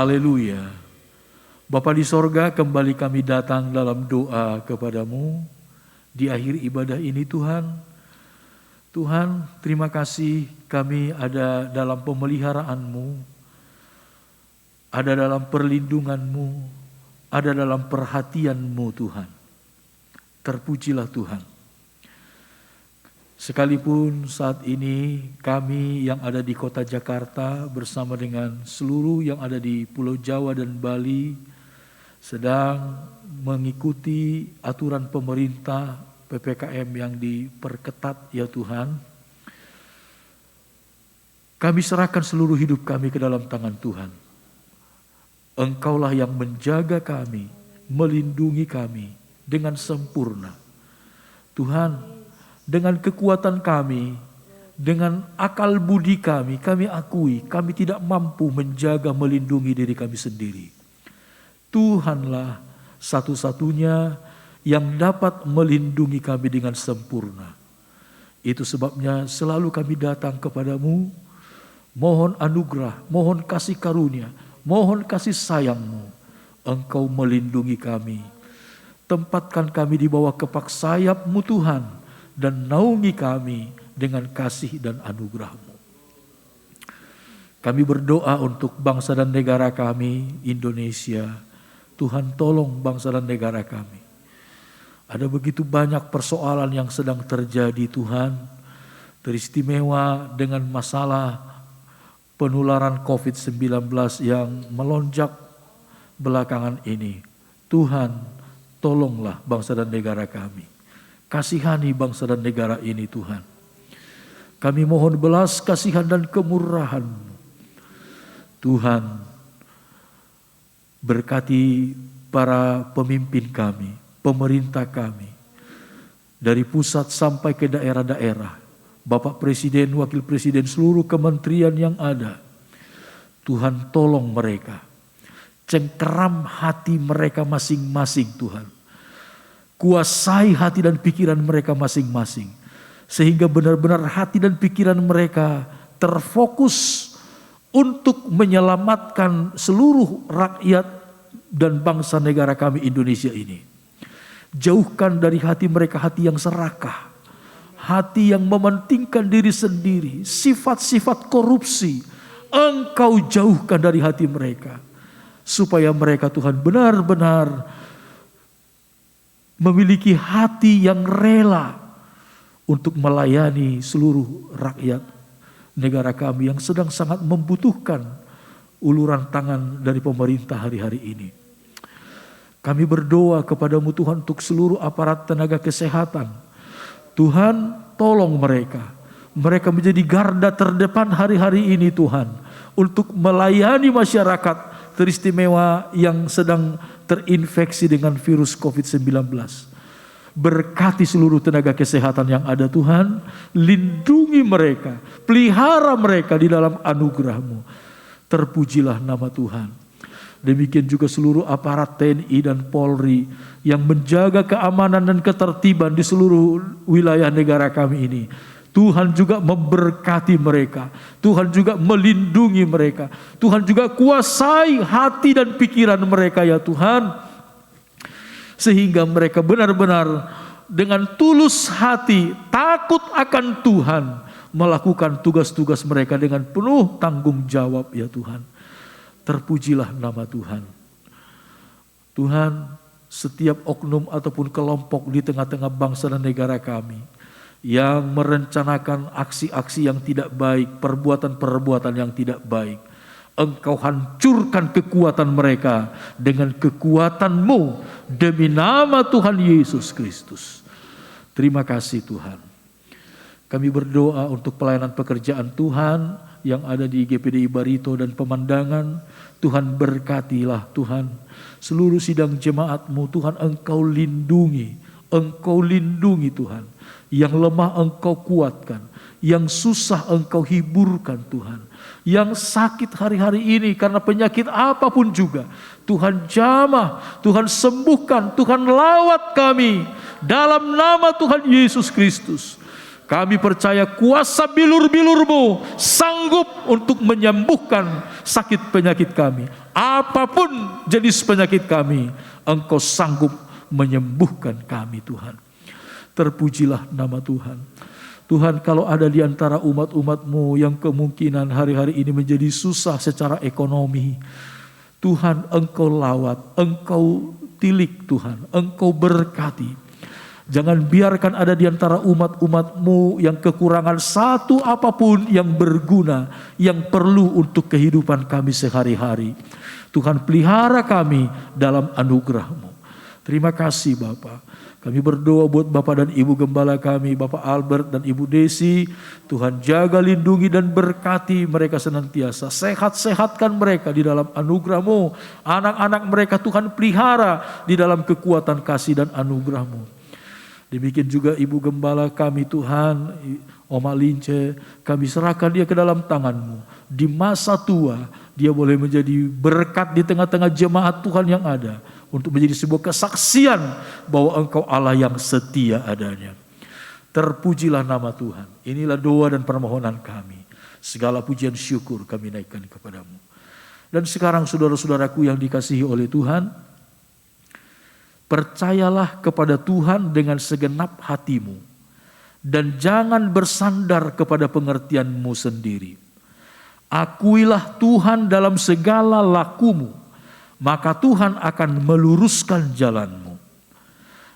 Haleluya. Bapa di sorga, kembali kami datang dalam doa kepadamu di akhir ibadah ini Tuhan. Tuhan, terima kasih kami ada dalam pemeliharaanmu, ada dalam perlindunganmu, ada dalam perhatianmu Tuhan. Terpujilah Tuhan. Sekalipun saat ini kami yang ada di kota Jakarta bersama dengan seluruh yang ada di Pulau Jawa dan Bali sedang mengikuti aturan pemerintah PPKM yang diperketat ya Tuhan. Kami serahkan seluruh hidup kami ke dalam tangan Tuhan. Engkaulah yang menjaga kami, melindungi kami dengan sempurna. Tuhan, dengan kekuatan kami, dengan akal budi kami akui kami tidak mampu menjaga melindungi diri kami sendiri. Tuhanlah satu-satunya yang dapat melindungi kami dengan sempurna. Itu sebabnya selalu kami datang kepadamu, mohon anugerah, mohon kasih karunia, mohon kasih sayang-Mu. Engkau melindungi kami. Tempatkan kami di bawah kepak sayap-Mu Tuhan, dan naungi kami dengan kasih dan anugerah-Mu. Kami berdoa untuk bangsa dan negara kami, Indonesia. Tuhan tolong bangsa dan negara kami. Ada begitu banyak persoalan yang sedang terjadi Tuhan. Teristimewa dengan masalah penularan COVID-19 yang melonjak belakangan ini. Tuhan, tolonglah bangsa dan negara kami. Kasihani bangsa dan negara ini Tuhan. Kami mohon belas kasihan dan kemurahan-Mu. Tuhan, berkati para pemimpin kami, pemerintah kami, dari pusat sampai ke daerah-daerah, Bapak Presiden, Wakil Presiden, seluruh kementerian yang ada. Tuhan tolong mereka, cengkeram hati mereka masing-masing Tuhan. Kuasai hati dan pikiran mereka masing-masing. Sehingga benar-benar hati dan pikiran mereka terfokus untuk menyelamatkan seluruh rakyat dan bangsa negara kami Indonesia ini. Jauhkan dari hati mereka hati yang serakah. Hati yang mementingkan diri sendiri. Sifat-sifat korupsi. Engkau jauhkan dari hati mereka. Supaya mereka Tuhan benar-benar memiliki hati yang rela untuk melayani seluruh rakyat negara kami yang sedang sangat membutuhkan uluran tangan dari pemerintah hari-hari ini. Kami berdoa kepadamu Tuhan untuk seluruh aparat tenaga kesehatan. Tuhan, tolong mereka. Mereka menjadi garda terdepan hari-hari ini Tuhan. Untuk melayani masyarakat teristimewa yang sedang terinfeksi dengan virus COVID-19. Berkati seluruh tenaga kesehatan yang ada Tuhan. Lindungi mereka. Pelihara mereka di dalam anugerah-Mu. Terpujilah nama Tuhan. Demikian juga seluruh aparat TNI dan Polri yang menjaga keamanan dan ketertiban di seluruh wilayah negara kami ini. Tuhan juga memberkati mereka. Tuhan juga melindungi mereka. Tuhan juga kuasai hati dan pikiran mereka ya Tuhan. Sehingga mereka benar-benar dengan tulus hati, takut akan Tuhan, melakukan tugas-tugas mereka dengan penuh tanggung jawab ya Tuhan. Terpujilah nama Tuhan. Tuhan, setiap oknum ataupun kelompok di tengah-tengah bangsa dan negara kami yang merencanakan aksi-aksi yang tidak baik, perbuatan-perbuatan yang tidak baik, Engkau hancurkan kekuatan mereka dengan kekuatan-Mu demi nama Tuhan Yesus Kristus. Terima kasih Tuhan. Kami berdoa untuk pelayanan pekerjaan Tuhan yang ada di GPDI Barito dan Pemandangan. Tuhan berkatilah Tuhan. Seluruh sidang jemaat-Mu Tuhan, Engkau lindungi. Engkau lindungi Tuhan. Yang lemah Engkau kuatkan. Yang susah Engkau hiburkan Tuhan. Yang sakit hari-hari ini karena penyakit apapun juga, Tuhan jamah, Tuhan sembuhkan, Tuhan lawat kami. Dalam nama Tuhan Yesus Kristus. Kami percaya kuasa bilur-bilur-Mu sanggup untuk menyembuhkan sakit penyakit kami. Apapun jenis penyakit kami, Engkau sanggup menyembuhkan kami Tuhan. Terpujilah nama Tuhan. Tuhan, kalau ada di antara umat-umat-Mu yang kemungkinan hari-hari ini menjadi susah secara ekonomi, Tuhan Engkau lawat, Engkau tilik Tuhan, Engkau berkati. Jangan biarkan ada di antara umat-umat-Mu yang kekurangan satu apapun yang berguna, yang perlu untuk kehidupan kami sehari-hari. Tuhan pelihara kami dalam anugerah-Mu. Terima kasih Bapa. Kami berdoa buat Bapak dan Ibu Gembala kami, Bapak Albert dan Ibu Desi. Tuhan jaga, lindungi dan berkati mereka senantiasa. Sehat-sehatkan mereka di dalam anugerah-Mu. Anak-anak mereka Tuhan pelihara di dalam kekuatan kasih dan anugerah-Mu. Demikian juga Ibu Gembala kami Tuhan, Oma Lince, kami serahkan dia ke dalam tangan-Mu. Di masa tua, dia boleh menjadi berkat di tengah-tengah jemaat Tuhan yang ada. Untuk menjadi sebuah kesaksian bahwa Engkau Allah yang setia adanya. Terpujilah nama Tuhan. Inilah doa dan permohonan kami. Segala pujian syukur kami naikkan kepada-Mu. Dan sekarang saudara-saudaraku yang dikasihi oleh Tuhan, percayalah kepada Tuhan dengan segenap hatimu. Dan jangan bersandar kepada pengertianmu sendiri. Akuilah Tuhan dalam segala lakumu. Maka Tuhan akan meluruskan jalanmu.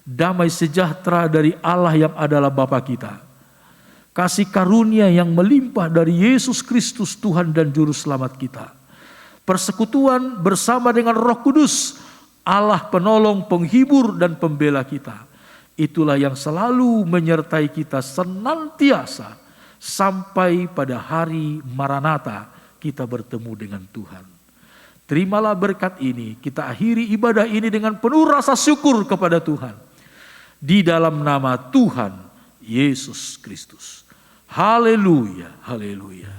Damai sejahtera dari Allah yang adalah Bapa kita. Kasih karunia yang melimpah dari Yesus Kristus Tuhan dan Juru Selamat kita. Persekutuan bersama dengan Roh Kudus, Allah penolong, penghibur dan pembela kita. Itulah yang selalu menyertai kita senantiasa sampai pada hari Maranatha kita bertemu dengan Tuhan. Terimalah berkat ini, kita akhiri ibadah ini dengan penuh rasa syukur kepada Tuhan. Di dalam nama Tuhan Yesus Kristus. Haleluya, haleluya.